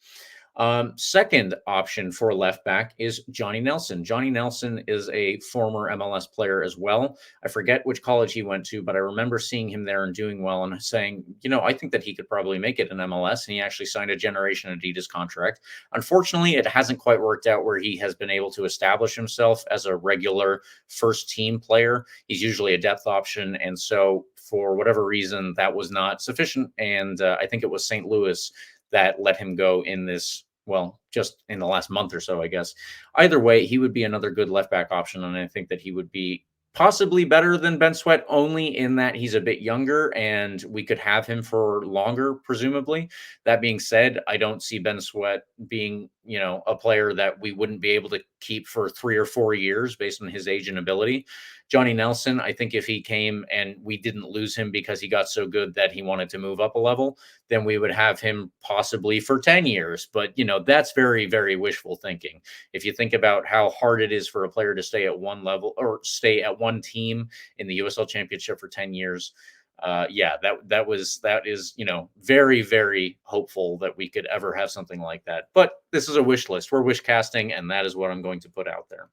Second option for left back is Johnny Nelson. Johnny Nelson is a former MLS player as well. I forget which college he went to, but I remember seeing him there and doing well and saying, I think that he could probably make it in MLS. And he actually signed a Generation Adidas contract. Unfortunately, it hasn't quite worked out where he has been able to establish himself as a regular first team player. He's usually a depth option. And so for whatever reason, that was not sufficient. And I think it was St. Louis that let him go in this, well, just in the last month or so, I guess. Either way, he would be another good left back option, and I think that he would be possibly better than Ben Sweat, only in that he's a bit younger and we could have him for longer, presumably. That being said, I don't see Ben Sweat being, a player that we wouldn't be able to keep for 3 or 4 years based on his age and ability. Johnny Nelson, I think if he came and we didn't lose him because he got so good that he wanted to move up a level, then we would have him possibly for 10 years. But, that's very, very wishful thinking. If you think about how hard it is for a player to stay at one level or stay at one team in the USL Championship for 10 years, that is, very, very hopeful that we could ever have something like that. But this is a wish list. We're wish casting, and that is what I'm going to put out there.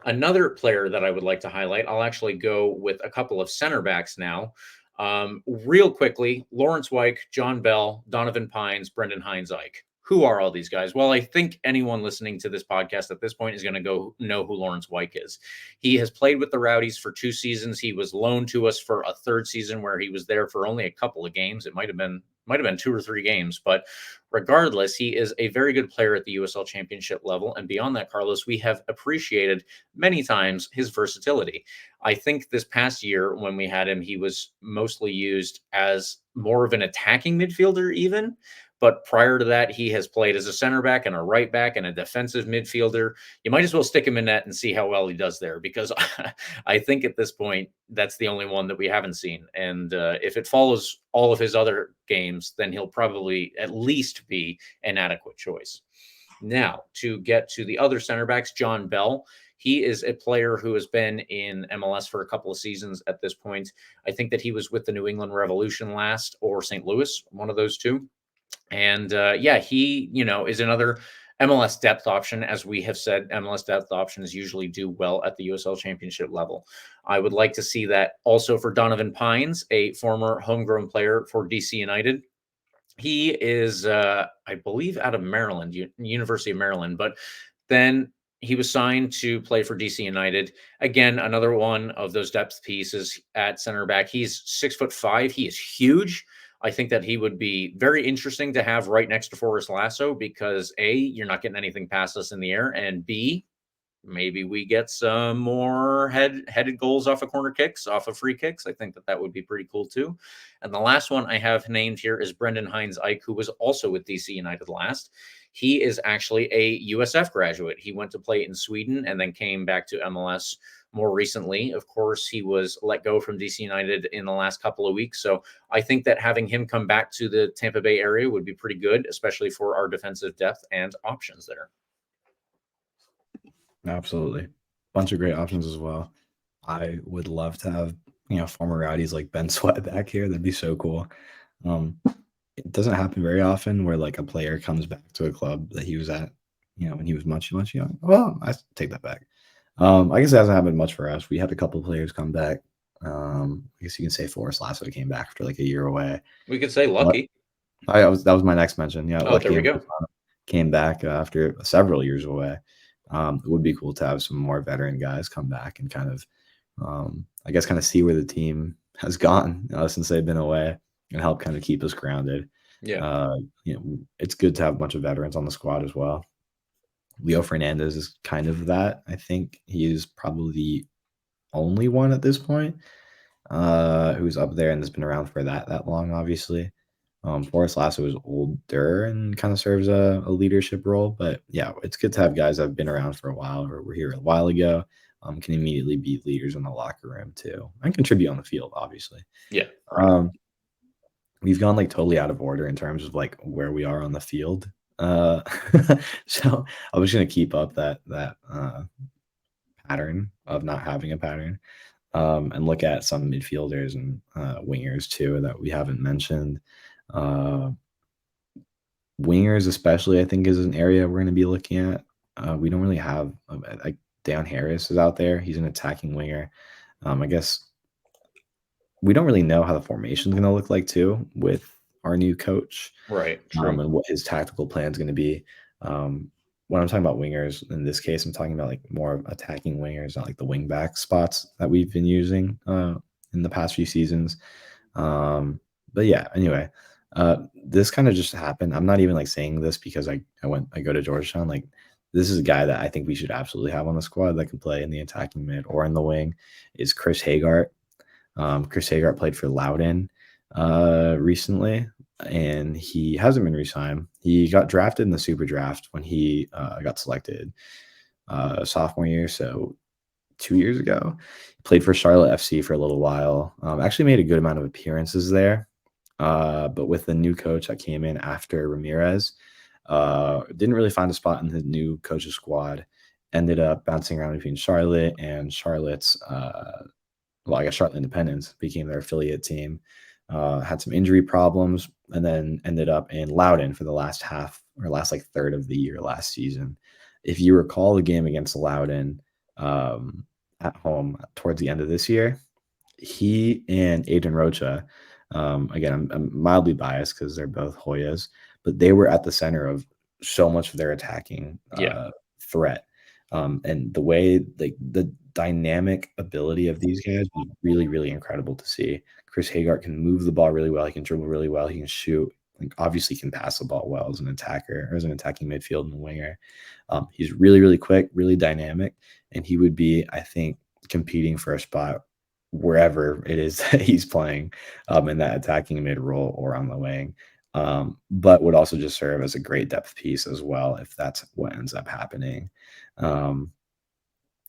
Another player that I would like to highlight, I'll actually go with a couple of center backs now. Real quickly, Lawrence Wyke, John Bell, Donovan Pines, Brendan Hines-Ike. Who are all these guys? Well, I think anyone listening to this podcast at this point is going to know who Lawrence Wyke is. He has played with the Rowdies for 2 seasons. He was loaned to us for a 3rd season where he was there for only a couple of games. It might have been 2 or 3 games, but regardless, he is a very good player at the USL Championship level. And beyond that, Carlos, we have appreciated many times his versatility. I think this past year when we had him, he was mostly used as more of an attacking midfielder even. But prior to that, he has played as a center back and a right back and a defensive midfielder. You might as well stick him in net and see how well he does there, because I think at this point, that's the only one that we haven't seen. And if it follows all of his other games, then he'll probably at least be an adequate choice. Now, to get to the other center backs, John Bell. He is a player who has been in MLS for a couple of seasons at this point. I think that he was with the New England Revolution last, or St. Louis, one of those two. And he, is another MLS depth option. As we have said, MLS depth options usually do well at the USL Championship level. I would like to see that also for Donovan Pines, a former homegrown player for DC United. He is, I believe, out of Maryland, University of Maryland, but then he was signed to play for DC United. Again, another one of those depth pieces at center back. He's 6'5". He is huge. I think that he would be very interesting to have right next to Forrest Lasso because A, you're not getting anything past us in the air, and B, maybe we get some more headed goals off of corner kicks, off of free kicks. I think that would be pretty cool too. And the last one I have named here is Brendan Hines-Ike, who was also with DC United last. He is actually a USF graduate. He went to play in Sweden and then came back to MLS more recently. Of course, he was let go from DC United in the last couple of weeks. So I think that having him come back to the Tampa Bay area would be pretty good, especially for our defensive depth and options there. Absolutely. Bunch of great options as well. I would love to have, former Rowdies like Ben Sweat back here. That'd be so cool. It doesn't happen very often where like a player comes back to a club that he was at, when he was much, much young. Well, I take that back. I guess it hasn't happened much for us. We had a couple of players come back. I guess you can say Forrest Lasso came back after like a year away. We could say Lucky. That was my next mention. Yeah, Lucky there we go. Came back after several years away. It would be cool to have some more veteran guys come back and kind of, kind of see where the team has gone since they've been away and help kind of keep us grounded. Yeah. It's good to have a bunch of veterans on the squad as well. Leo Fernandez is kind of that. I think he is probably the only one at this point who's up there and has been around for that long, obviously. Forrest Lasso is older and kind of serves a leadership role. But yeah, it's good to have guys that have been around for a while or were here a while ago, can immediately be leaders in the locker room too and contribute on the field, obviously. Yeah. We've gone like totally out of order in terms of like where we are on the field. So I was going to keep up that pattern of not having a pattern and look at some midfielders and wingers too that we haven't mentioned. Wingers especially, I think, is an area we're going to be looking at. We don't really have like Dan Harris is out there. He's an attacking winger. I guess we don't really know how the formation is going to look like too with our new coach, right? And what his tactical plan is going to be. When I'm talking about wingers, in this case, I'm talking about like more attacking wingers, not like the wing back spots that we've been using in the past few seasons. But yeah, anyway, This kind of just happened. I'm not even like saying this because I go to Georgetown. Like, this is a guy that I think we should absolutely have on the squad that can play in the attacking mid or in the wing. Is Chris Hagart. Chris Hagart played for Loudoun recently, and he hasn't been re-signed. He got drafted in the super draft when he got selected sophomore year, so 2 years ago. He played for Charlotte FC for a little while. Actually made a good amount of appearances there. But with the new coach that came in after Ramirez, didn't really find a spot in the new coach's squad. Ended up bouncing around between Charlotte and Charlotte's, I guess Charlotte Independence became their affiliate team. Had some injury problems, and then ended up in Loudoun for the last like third of the year last season. If you recall the game against Loudoun at home towards the end of this year, he and Adrian Rocha, again, I'm mildly biased because they're both Hoyas, but they were at the center of so much of their attacking threat. And the way the dynamic ability of these guys was really, really incredible to see. Chris Hagart can move the ball really well. He can dribble really well. He can shoot. Like, obviously can pass the ball well as an attacker or as an attacking midfield and winger. He's really, really quick, really dynamic, and he would be, I think, competing for a spot wherever it is that he's playing in that attacking mid role or on the wing. But would also just serve as a great depth piece as well if that's what ends up happening.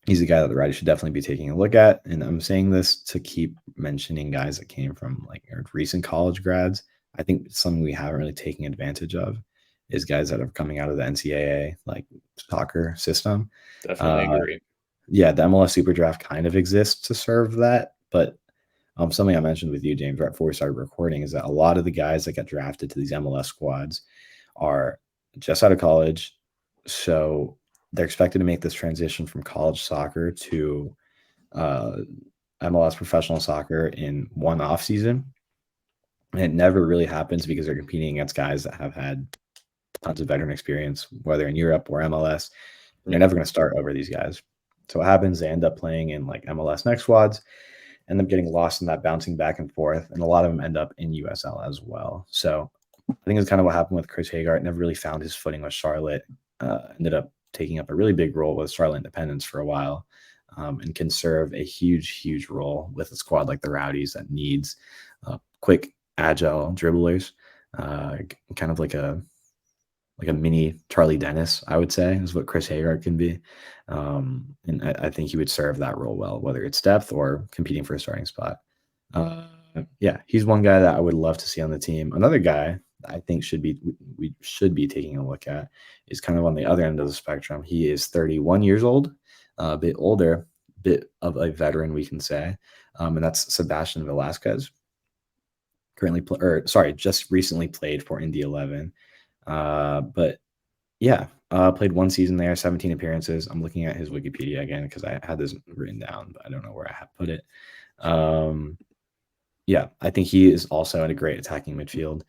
He's a guy that the Rowdies should definitely be taking a look at. And I'm saying this to keep mentioning guys that came from like recent college grads. I think something we haven't really taken advantage of is guys that are coming out of the NCAA like soccer system. Definitely agree. Yeah, the MLS Super Draft kind of exists to serve that. But something I mentioned with you, James, right before we started recording is that a lot of the guys that get drafted to these MLS squads are just out of college. So they're expected to make this transition from college soccer to MLS professional soccer in one off season. And it never really happens because they're competing against guys that have had tons of veteran experience, whether in Europe or MLS. They're never going to start over these guys. So what happens, they end up playing in like MLS next squads, end up getting lost in that bouncing back and forth. And a lot of them end up in USL as well. So I think it's kind of what happened with Chris Hagart. Never really found his footing with Charlotte. Ended up taking up a really big role with Charlotte Independence for a while, and can serve a huge, huge role with a squad like the Rowdies that needs quick, agile dribblers, kind of like a mini Charlie Dennis, I would say, is what Chris Hagart can be. And I think he would serve that role well, whether it's depth or competing for a starting spot. Yeah, he's one guy that I would love to see on the team. Another guy I think we should be taking a look at is kind of on the other end of the spectrum. He is 31 years old, a bit older, bit of a veteran, we can say, and that's Sebastian Velasquez. Just recently played for Indy 11, but yeah, played one season there, 17 appearances. I'm looking at his Wikipedia again because I had this written down, but I don't know where I put it. Yeah, I think he is also in a great attacking midfield.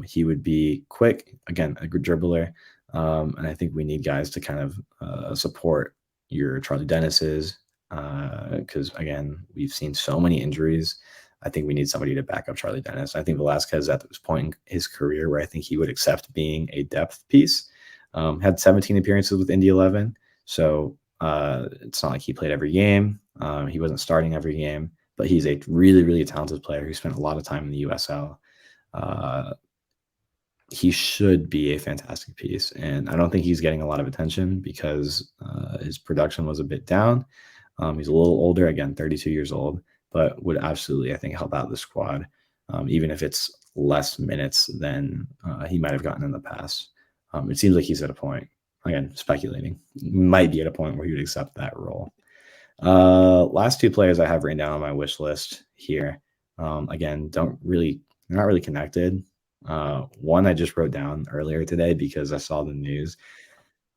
He would be quick, again, a good dribbler. And I think we need guys to kind of support your Charlie Dennis's, because, again, we've seen so many injuries. I think we need somebody to back up Charlie Dennis. I think Velasquez at this point in his career where I think he would accept being a depth piece. Had 17 appearances with Indy 11. So it's not like he played every game. He wasn't starting every game. But he's a really, really talented player who spent a lot of time in the USL. He should be a fantastic piece. And I don't think he's getting a lot of attention because his production was a bit down. He's a little older, again, 32 years old, but would absolutely, I think, help out the squad, even if it's less minutes than he might have gotten in the past. It seems like he's at a point, again, speculating, might be at a point where he would accept that role. Last two players I have written down on my wish list here. Again, not really connected. One I just wrote down earlier today because I saw the news.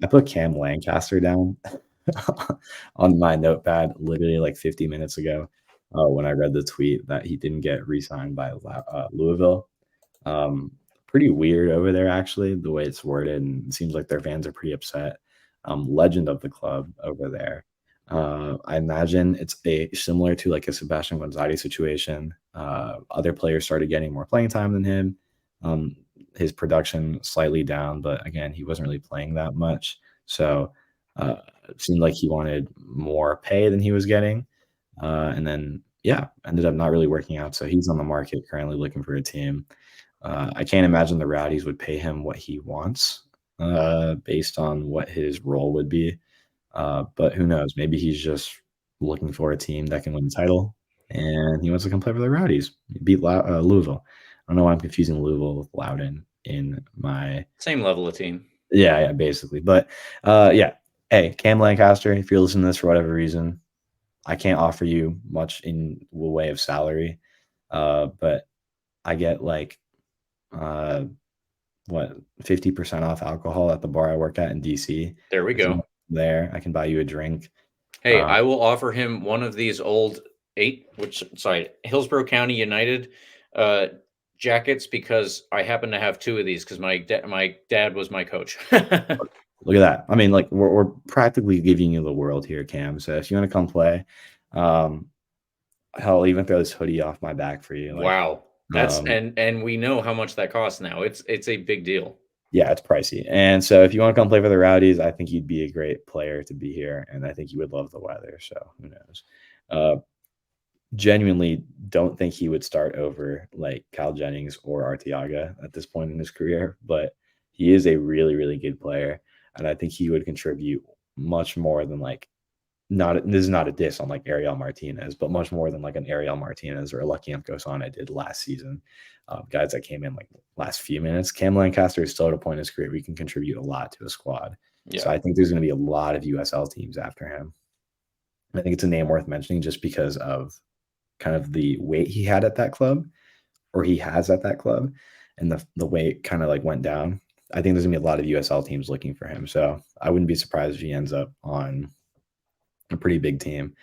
I put Cam Lancaster down on my notepad literally like 50 minutes ago when I read the tweet that he didn't get re-signed by Louisville. Pretty weird over there, actually, the way it's worded, and it seems like their fans are pretty upset. Legend of the club over there. I imagine it's similar to like a Sebastian Gonzalez situation. Other players started getting more playing time than him. His production slightly down, but again, he wasn't really playing that much. So it seemed like he wanted more pay than he was getting. And then, yeah, ended up not really working out. So he's on the market currently looking for a team. I can't imagine the Rowdies would pay him what he wants based on what his role would be. But who knows? Maybe he's just looking for a team that can win the title, and he wants to come play for the Rowdies. He beat Louisville. I don't know why I'm confusing Louisville with Loudoun in my Same level of team. yeah, basically. But yeah, hey, Cam Lancaster, if you're listening to this for whatever reason, I can't offer you much in the way of salary, but I get like what 50% off alcohol at the bar I work at in DC. There we go. There, I can buy you a drink. Hey, I will offer him one of these old Hillsborough County United jackets, because I happen to have 2 of these because my dad was my coach. Look at that. I mean, like we're practically giving you the world here, Cam. So if you want to come play, I'll even throw this hoodie off my back for you. Like, wow. That's and we know how much that costs now. It's a big deal. Yeah, it's pricey. And so if you want to come play for the Rowdies, I think you'd be a great player to be here. And I think you would love the weather. So who knows? Genuinely don't think he would start over like Kyle Jennings or Arteaga at this point in his career, but he is a really, really good player. And I think he would contribute much more than like, this is not a diss on like Ariel Martinez, but much more than like an Ariel Martinez or a Lucky Nkosana did last season. Guys that came in like last few minutes. Cam Lancaster is still at a point in his career we can contribute a lot to a squad. Yeah. So I think there's going to be a lot of USL teams after him. I think it's a name worth mentioning just because of kind of the weight he had at that club, or he has at that club, and the weight kind of like went down. I think there's gonna be a lot of USL teams looking for him. So I wouldn't be surprised if he ends up on a pretty big team.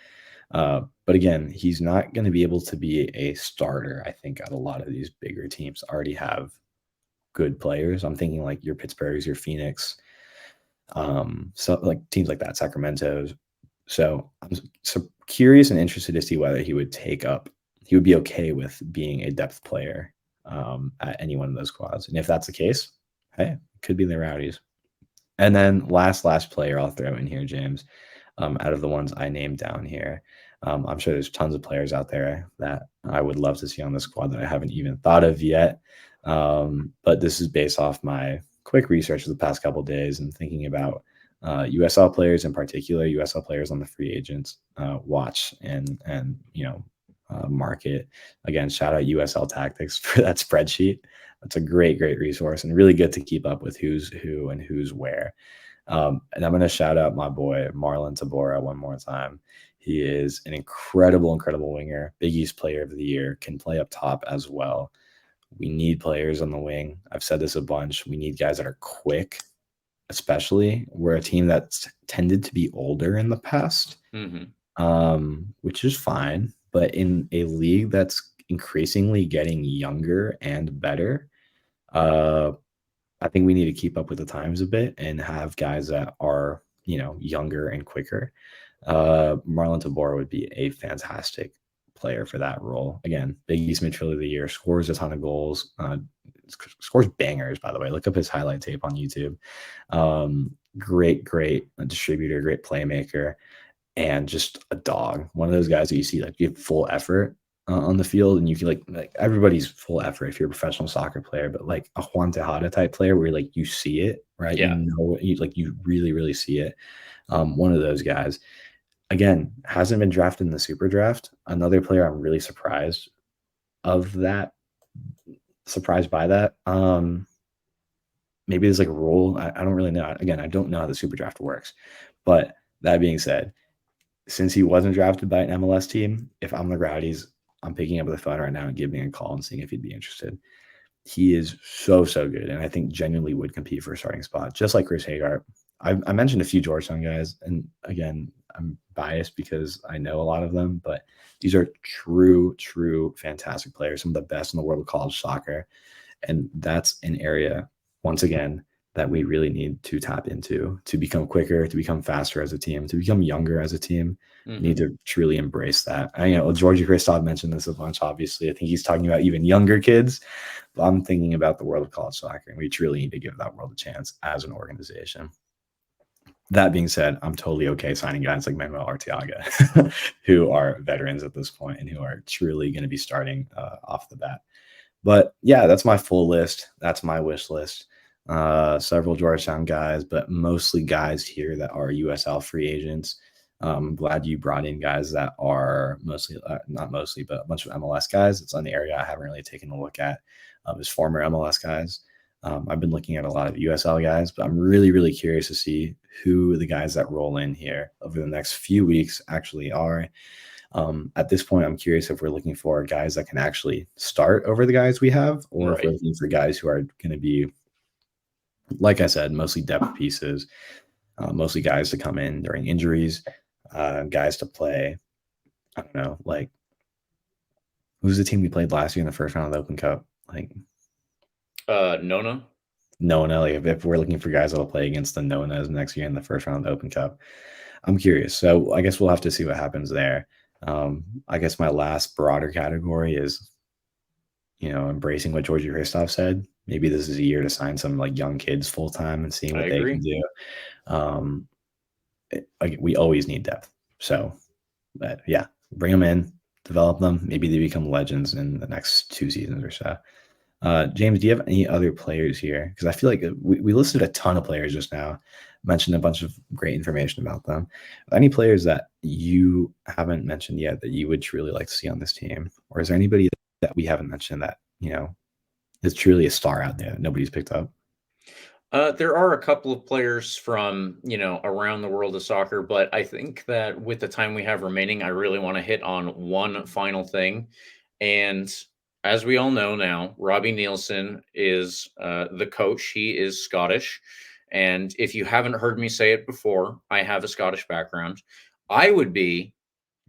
But again, he's not going to be able to be a starter. I think at a lot of these bigger teams already have good players. I'm thinking like your Pittsburghs, your Phoenix, so like teams like that, Sacramento's. So I'm so curious and interested to see whether he would be okay with being a depth player at any one of those squads. And if that's the case, hey, it could be the Rowdies. And then last player I'll throw in here, James, out of the ones I named down here. I'm sure there's tons of players out there that I would love to see on the squad that I haven't even thought of yet. But this is based off my quick research of the past couple of days and thinking about USL players in particular, USL players on the free agents watch and market. Again, shout out USL Tactics for that spreadsheet. That's a great resource and really good to keep up with who's who and who's where. And I'm going to shout out my boy Marlon Tabora one more time. He is an incredible winger, Big East player of the year, can play up top as well. We need players on the wing. I've said this a bunch. We need guys that are quick, especially. We're a team that's tended to be older in the past, which is fine. But in a league that's increasingly getting younger and better, I think we need to keep up with the times a bit and have guys that are, younger and quicker. Marlon Tabora would be a fantastic player for that role. Again, Big East midfielder of the year, scores a ton of goals, scores bangers, by the way. Look up his highlight tape on YouTube. Great distributor, great playmaker, and just a dog. One of those guys that you see like give full effort on the field, and you can like everybody's full effort if you're a professional soccer player, but like a Juan Tejada type player where like you see it, right? Yeah. You really see it. One of those guys. Again, hasn't been drafted in the super draft. Another player I'm really surprised by that. Maybe there's like a rule. I don't really know. Again, I don't know how the super draft works. But that being said, since he wasn't drafted by an MLS team, if I'm the Rowdies, I'm picking up the phone right now and giving a call and seeing if he'd be interested. He is so good, and I think genuinely would compete for a starting spot, just like Chris Hagar. I mentioned a few Georgetown guys, and again, I'm biased because I know a lot of them, but these are true fantastic players, some of the best in the world of college soccer. And that's an area, once again, that we really need to tap into to become quicker, to become faster as a team, to become younger as a team. We need to truly embrace that. I know Georgie Christoph mentioned this a bunch, obviously. I think he's talking about even younger kids, but I'm thinking about the world of college soccer, and we truly need to give that world a chance as an organization. That being said, I'm totally okay signing guys like Manuel Arteaga, who are veterans at this point and who are truly going to be starting off the bat. But yeah, that's my full list. That's my wish list. Several Georgetown guys, but mostly guys here that are USL free agents. I'm glad you brought in guys that are mostly, not mostly, but a bunch of MLS guys. It's an area I haven't really taken a look at, is former MLS guys. I've been looking at a lot of USL guys, but I'm really, really curious to see who the guys that roll in here over the next few weeks actually are. At this point, I'm curious if we're looking for guys that can actually start over the guys we have, or if we're looking for guys who are going to be, like I said, mostly depth pieces, mostly guys to come in during injuries, guys to play. I don't know, like, who's the team we played last year in the first round of the Open Cup? Like, Nona. Like if we're looking for guys that'll play against the Nonas next year in the first round of the Open Cup, I'm curious. So I guess we'll have to see what happens there. I guess my last broader category is, embracing what Georgie Christoph said. Maybe this is a year to sign some like young kids full time and seeing what they can do. We always need depth. So, but yeah, bring them in, develop them. Maybe they become legends in the next 2 seasons or so. James, do you have any other players here? Because I feel like we listed a ton of players just now, mentioned a bunch of great information about them. Any players that you haven't mentioned yet that you would truly like to see on this team? Or is there anybody that we haven't mentioned that, is truly a star out there that nobody's picked up? There are a couple of players from, around the world of soccer, but I think that with the time we have remaining, I really want to hit on one final thing. And as we all know now, Robbie Nielsen is the coach. He is Scottish. And if you haven't heard me say it before, I have a Scottish background. I would be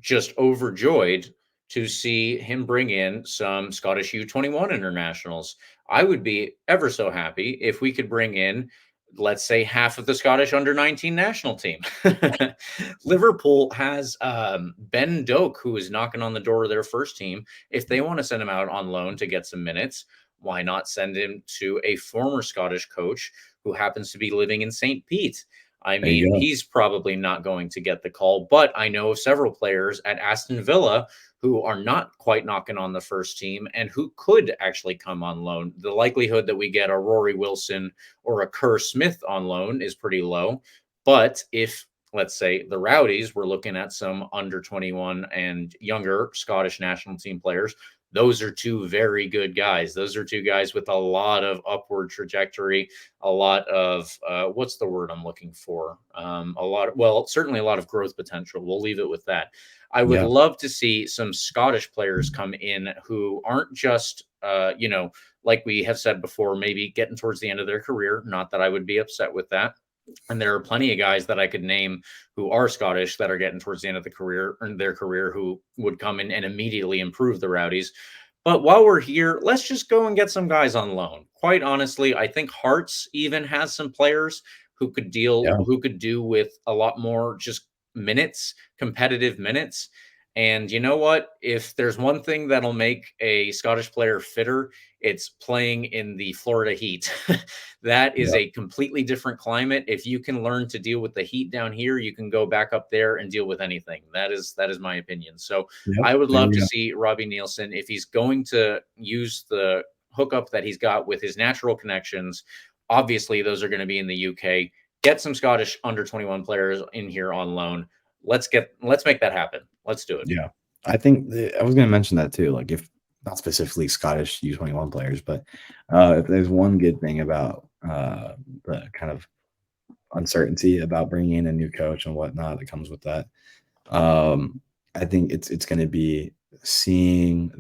just overjoyed to see him bring in some Scottish U21 internationals. I would be ever so happy if we could bring in, let's say, half of the Scottish under-19 national team. Liverpool has Ben Doak, who is knocking on the door of their first team. If they want to send him out on loan to get some minutes, why not send him to a former Scottish coach who happens to be living in St. Pete? I mean, he's probably not going to get the call, but I know of several players at Aston Villa who are not quite knocking on the first team and who could actually come on loan. The likelihood that we get a Rory Wilson or a Kerr Smith on loan is pretty low. But if, let's say, the Rowdies were looking at some under 21 and younger Scottish national team players, those are 2 very good guys. Those are 2 guys with a lot of upward trajectory, a lot of, what's the word I'm looking for? Certainly a lot of growth potential. We'll leave it with that. I would love to see some Scottish players come in who aren't just, like we have said before, maybe getting towards the end of their career. Not that I would be upset with that. And there are plenty of guys that I could name who are Scottish that are getting towards the end of their career who would come in and immediately improve the Rowdies. But while we're here, let's just go and get some guys on loan. Quite honestly, I think Hearts even has some players who could do with a lot more just minutes, competitive minutes. And you know what? If there's one thing that'll make a Scottish player fitter, it's playing in the Florida heat. That is a completely different climate. If you can learn to deal with the heat down here, you can go back up there and deal with anything. That is my opinion. So I would love to see Robbie Nielsen, if he's going to use the hookup that he's got with his natural connections. Obviously, those are going to be in the UK. Get some Scottish under 21 players in here on loan. Let's make that happen. Let's do it. Yeah. I think I was going to mention that too. Like, if not specifically Scottish U21 players, but if there's one good thing about the kind of uncertainty about bringing in a new coach and whatnot that comes with that, I think it's going to be seeing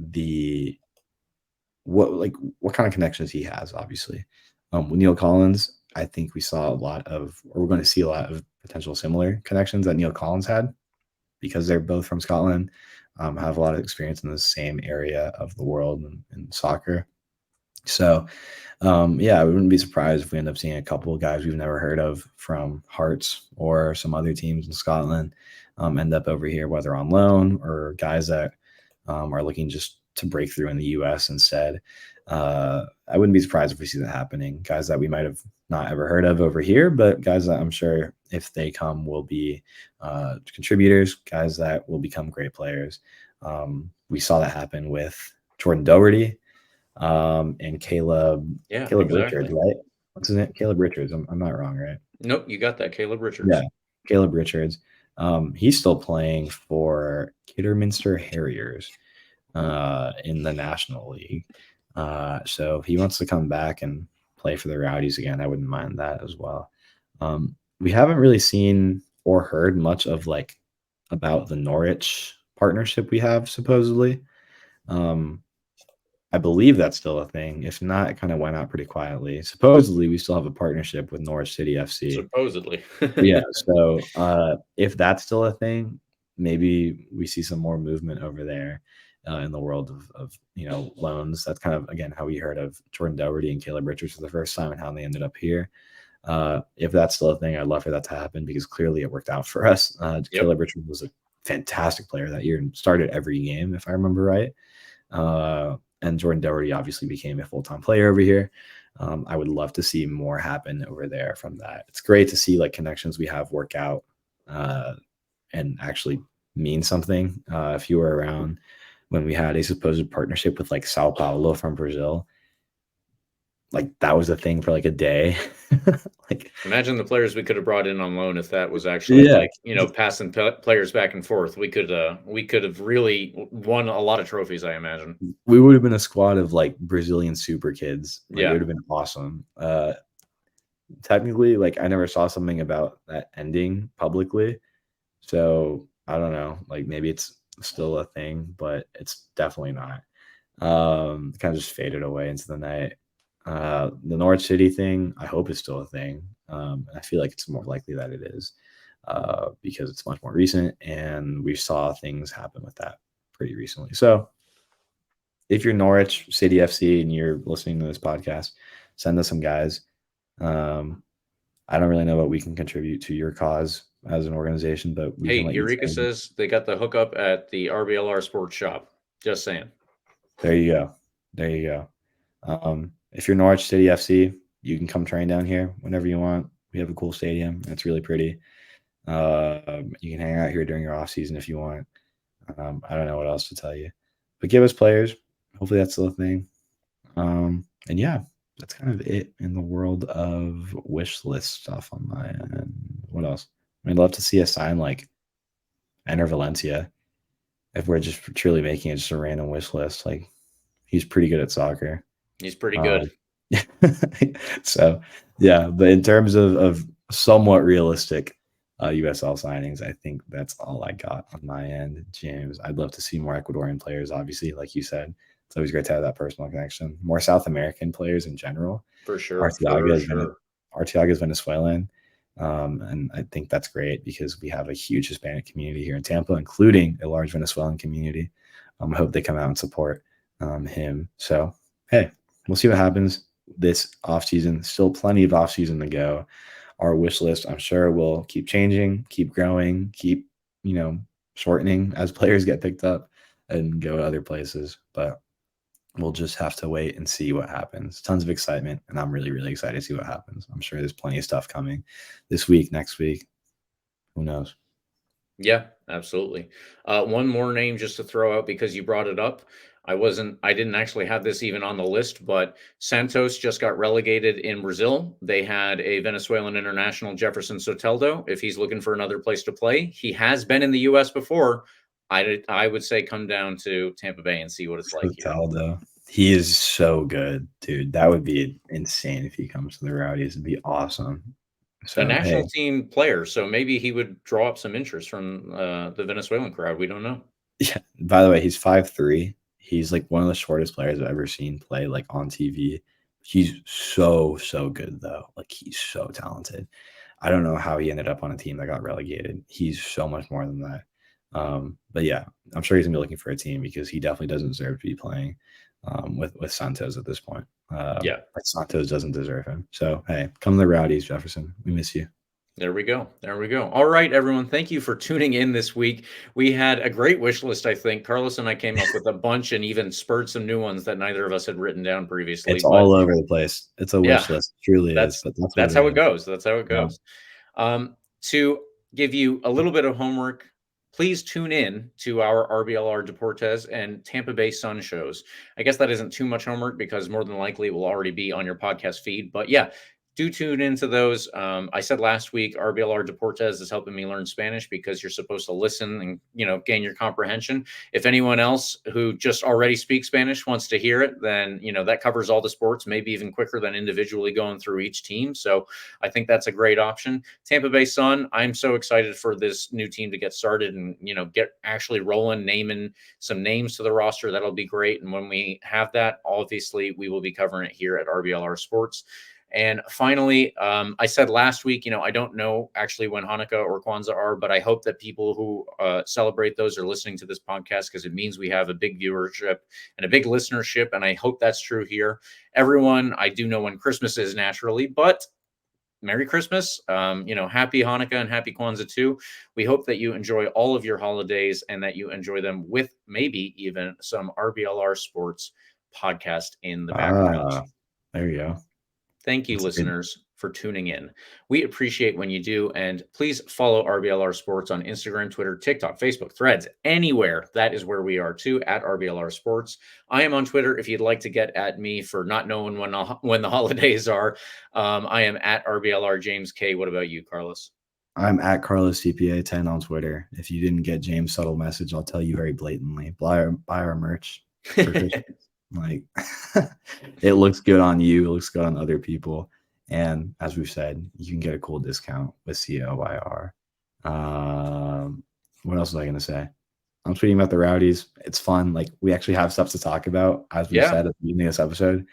what kind of connections he has. Obviously, with Neil Collins, I think we're going to see a lot of potential similar connections that Neil Collins had, because they're both from Scotland, have a lot of experience in the same area of the world in soccer. So, yeah, I wouldn't be surprised if we end up seeing a couple of guys we've never heard of from Hearts or some other teams in Scotland end up over here, whether on loan or guys that are looking just to break through in the U.S. instead. I wouldn't be surprised if we see that happening. Guys that we might have not ever heard of over here, but guys that I'm sure if they come will be contributors, guys that will become great players. We saw that happen with Jordan Doherty and Caleb Richards, right? What's his name? Caleb Richards. I'm not wrong, right? Nope, you got that. Caleb Richards. Yeah, Caleb Richards. He's still playing for Kidderminster Harriers in the National League. So if he wants to come back and play for the Rowdies again, I wouldn't mind that as well. We haven't really seen or heard much of like about the Norwich partnership we have supposedly. I believe that's still a thing. If not, it kind of went out pretty quietly. Supposedly, we still have a partnership with Norwich City FC. Supposedly. Yeah. So if that's still a thing, maybe we see some more movement over there in the world of loans. That's kind of, again, how we heard of Jordan Doherty and Caleb Richards for the first time and how they ended up here. If that's still a thing, I'd love for that to happen because clearly it worked out for us. Caleb Richards was a fantastic player that year and started every game, if I remember right. And Jordan Doherty obviously became a full-time player over here. I would love to see more happen over there from that. It's great to see like connections we have work out and actually mean something. If you were around when we had a supposed partnership with like Sao Paulo from Brazil, like that was a thing for like a day. Like imagine the players we could have brought in on loan if that was actually passing players back and forth. We could have really won a lot of trophies, I imagine. We would have been a squad of like Brazilian super kids. Like, yeah, it would have been awesome. Technically, like I never saw something about that ending publicly, so I don't know. Like maybe it's still a thing, but it's definitely not. Kind of just faded away into the night. The Norwich City thing, I hope is still a thing. I feel like it's more likely that it is because it's much more recent and we saw things happen with that pretty recently. So if you're Norwich City FC and you're listening to this podcast, send us some guys. I don't really know what we can contribute to your cause as an organization, but we can let Eureka says they got the hookup at the RBLR Sports Shop. Just saying. There you go. There you go. If you're Norwich City FC, you can come train down here whenever you want. We have a cool stadium. It's really pretty. You can hang out here during your off season if you want. I don't know what else to tell you, but give us players. Hopefully that's still a thing. And yeah, that's kind of it in the world of wish list stuff on my end. What else? I'd love to see a sign like Enter Valencia. If we're just truly making it just a random wish list, like he's pretty good at soccer. He's pretty good. So yeah, but in terms of somewhat realistic USL signings, I think that's all I got on my end. James, I'd love to see more Ecuadorian players, obviously, like you said. It's always great to have that personal connection. More South American players in general. For sure. Arteaga is Venezuelan. And I think that's great because we have a huge Hispanic community here in Tampa, including a large Venezuelan community. I hope they come out and support him. So, hey, we'll see what happens this offseason. Still plenty of offseason to go. Our wish list, I'm sure, will keep changing, keep growing, keep, shortening as players get picked up and go to other places. But we'll just have to wait and see what happens. Tons of excitement, and I'm really, really excited to see what happens. I'm sure there's plenty of stuff coming this week, next week. Who knows? Yeah, absolutely. One more name just to throw out because you brought it up. I didn't actually have this even on the list, but Santos just got relegated in Brazil. They had a Venezuelan international, Jefferson Soteldo. If he's looking for another place to play, he has been in the U.S. before. I would say come down to Tampa Bay and see what it's like Soteldo. He is so good, dude. That would be insane if he comes to the Rowdies. It'd be awesome. So, a national team player, so maybe he would draw up some interest from the Venezuelan crowd. We don't know. Yeah. By the way, he's 5'3". He's like one of the shortest players I've ever seen play like on TV. He's so good though. Like he's so talented. I don't know how he ended up on a team that got relegated. He's so much more than that. But yeah, I'm sure he's gonna be looking for a team because he definitely doesn't deserve to be playing with Santos at this point. Like Santos doesn't deserve him. So, hey, come to the Rowdies, Jefferson. We miss you. There we go. There we go. All right, everyone. Thank you for tuning in this week. We had a great wish list, I think. Carlos and I came up with a bunch and even spurred some new ones that neither of us had written down previously. It's all over the place. It's a wish list. It truly is. But that's how it goes. That's how it goes. To give you a little bit of homework, please tune in to our RBLR Deportes and Tampa Bay Sun shows. I guess that isn't too much homework because more than likely it will already be on your podcast feed. But yeah, do tune into those. I said last week, RBLR Deportes is helping me learn Spanish because you're supposed to listen and, gain your comprehension. If anyone else who just already speaks Spanish wants to hear it, then, that covers all the sports, maybe even quicker than individually going through each team. So I think that's a great option. Tampa Bay Sun, I'm so excited for this new team to get started and, get actually rolling, naming some names to the roster. That'll be great. And when we have that, obviously we will be covering it here at RBLR Sports. And finally, I said last week, I don't know actually when Hanukkah or Kwanzaa are, but I hope that people who celebrate those are listening to this podcast because it means we have a big viewership and a big listenership. And I hope that's true here. Everyone, I do know when Christmas is naturally, but Merry Christmas, happy Hanukkah and happy Kwanzaa too. We hope that you enjoy all of your holidays and that you enjoy them with maybe even some RBLR Sports podcast in the background. There you go. Thank you, listeners, for tuning in. We appreciate when you do. And please follow RBLR Sports on Instagram, Twitter, TikTok, Facebook, Threads, anywhere. That is where we are too, at RBLR Sports. I am on Twitter if you'd like to get at me for not knowing when the holidays are. I am at RBLR James K. What about you, Carlos? I'm at Carlos CPA 10 on Twitter. If you didn't get James' subtle message, I'll tell you very blatantly. Buy our merch for Christmas. Like it looks good on you, it looks good on other people, and as we've said, you can get a cool discount with COYR. What else was I gonna say? I'm tweeting about the Rowdies. It's fun. Like we actually have stuff to talk about, as we said at the beginning of this episode.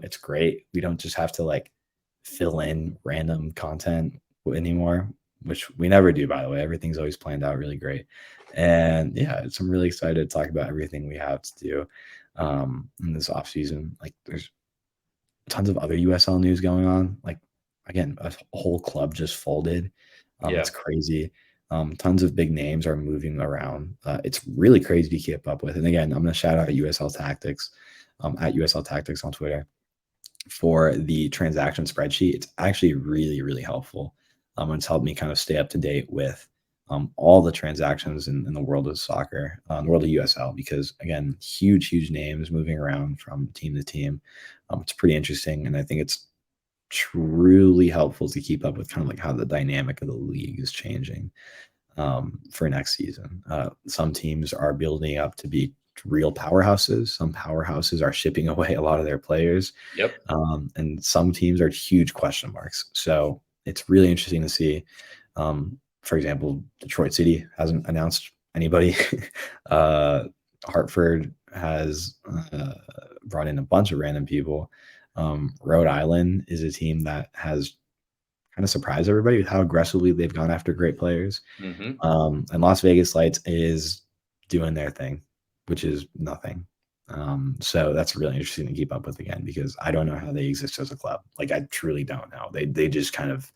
It's great. We don't just have to like fill in random content anymore, which we never do, by the way. Everything's always planned out really great. And I'm really excited to talk about everything we have to do in this off season. Like there's tons of other USL news going on. Like again, a whole club just folded. It's crazy. Tons of big names are moving around. It's really crazy to keep up with. And again, I'm going to shout out USL Tactics at USL Tactics on Twitter for the transaction spreadsheet. It's actually really, really helpful. It's helped me kind of stay up to date with all the transactions in the world of soccer, the world of USL, because again, huge names moving around from team to team. It's pretty interesting. And I think it's truly helpful to keep up with kind of like how the dynamic of the league is changing for next season. Some teams are building up to be real powerhouses. Some powerhouses are shipping away a lot of their players. And some teams are huge question marks. So it's really interesting to see. For example, Detroit City hasn't announced anybody. Hartford has brought in a bunch of random people. Rhode Island is a team that has kind of surprised everybody with how aggressively they've gone after great players. And Las Vegas Lights is doing their thing, which is nothing. So that's really interesting to keep up with again, because I don't know how they exist as a club. Like I truly don't know. They just kind of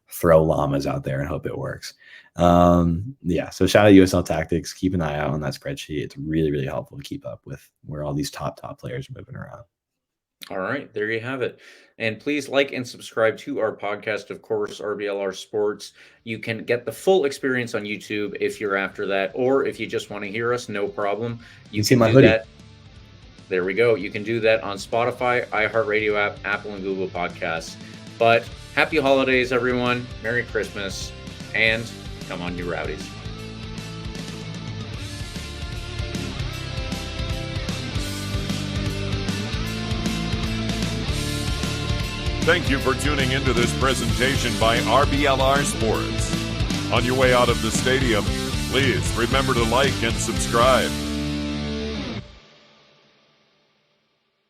throw llamas out there and hope it works. So shout out USL Tactics. Keep an eye out on that spreadsheet. It's really, really helpful to keep up with where all these top players are moving around. All right, there you have it. And please like and subscribe to our podcast, of course, RBLR Sports. You can get the full experience on YouTube if you're after that, or if you just want to hear us, no problem. You can do that. There we go. You can do that on Spotify, iHeartRadio app, Apple and Google Podcasts. But happy holidays, everyone. Merry Christmas. And come on, you Rowdies. Thank you for tuning into this presentation by RBLR Sports. On your way out of the stadium, please remember to like and subscribe.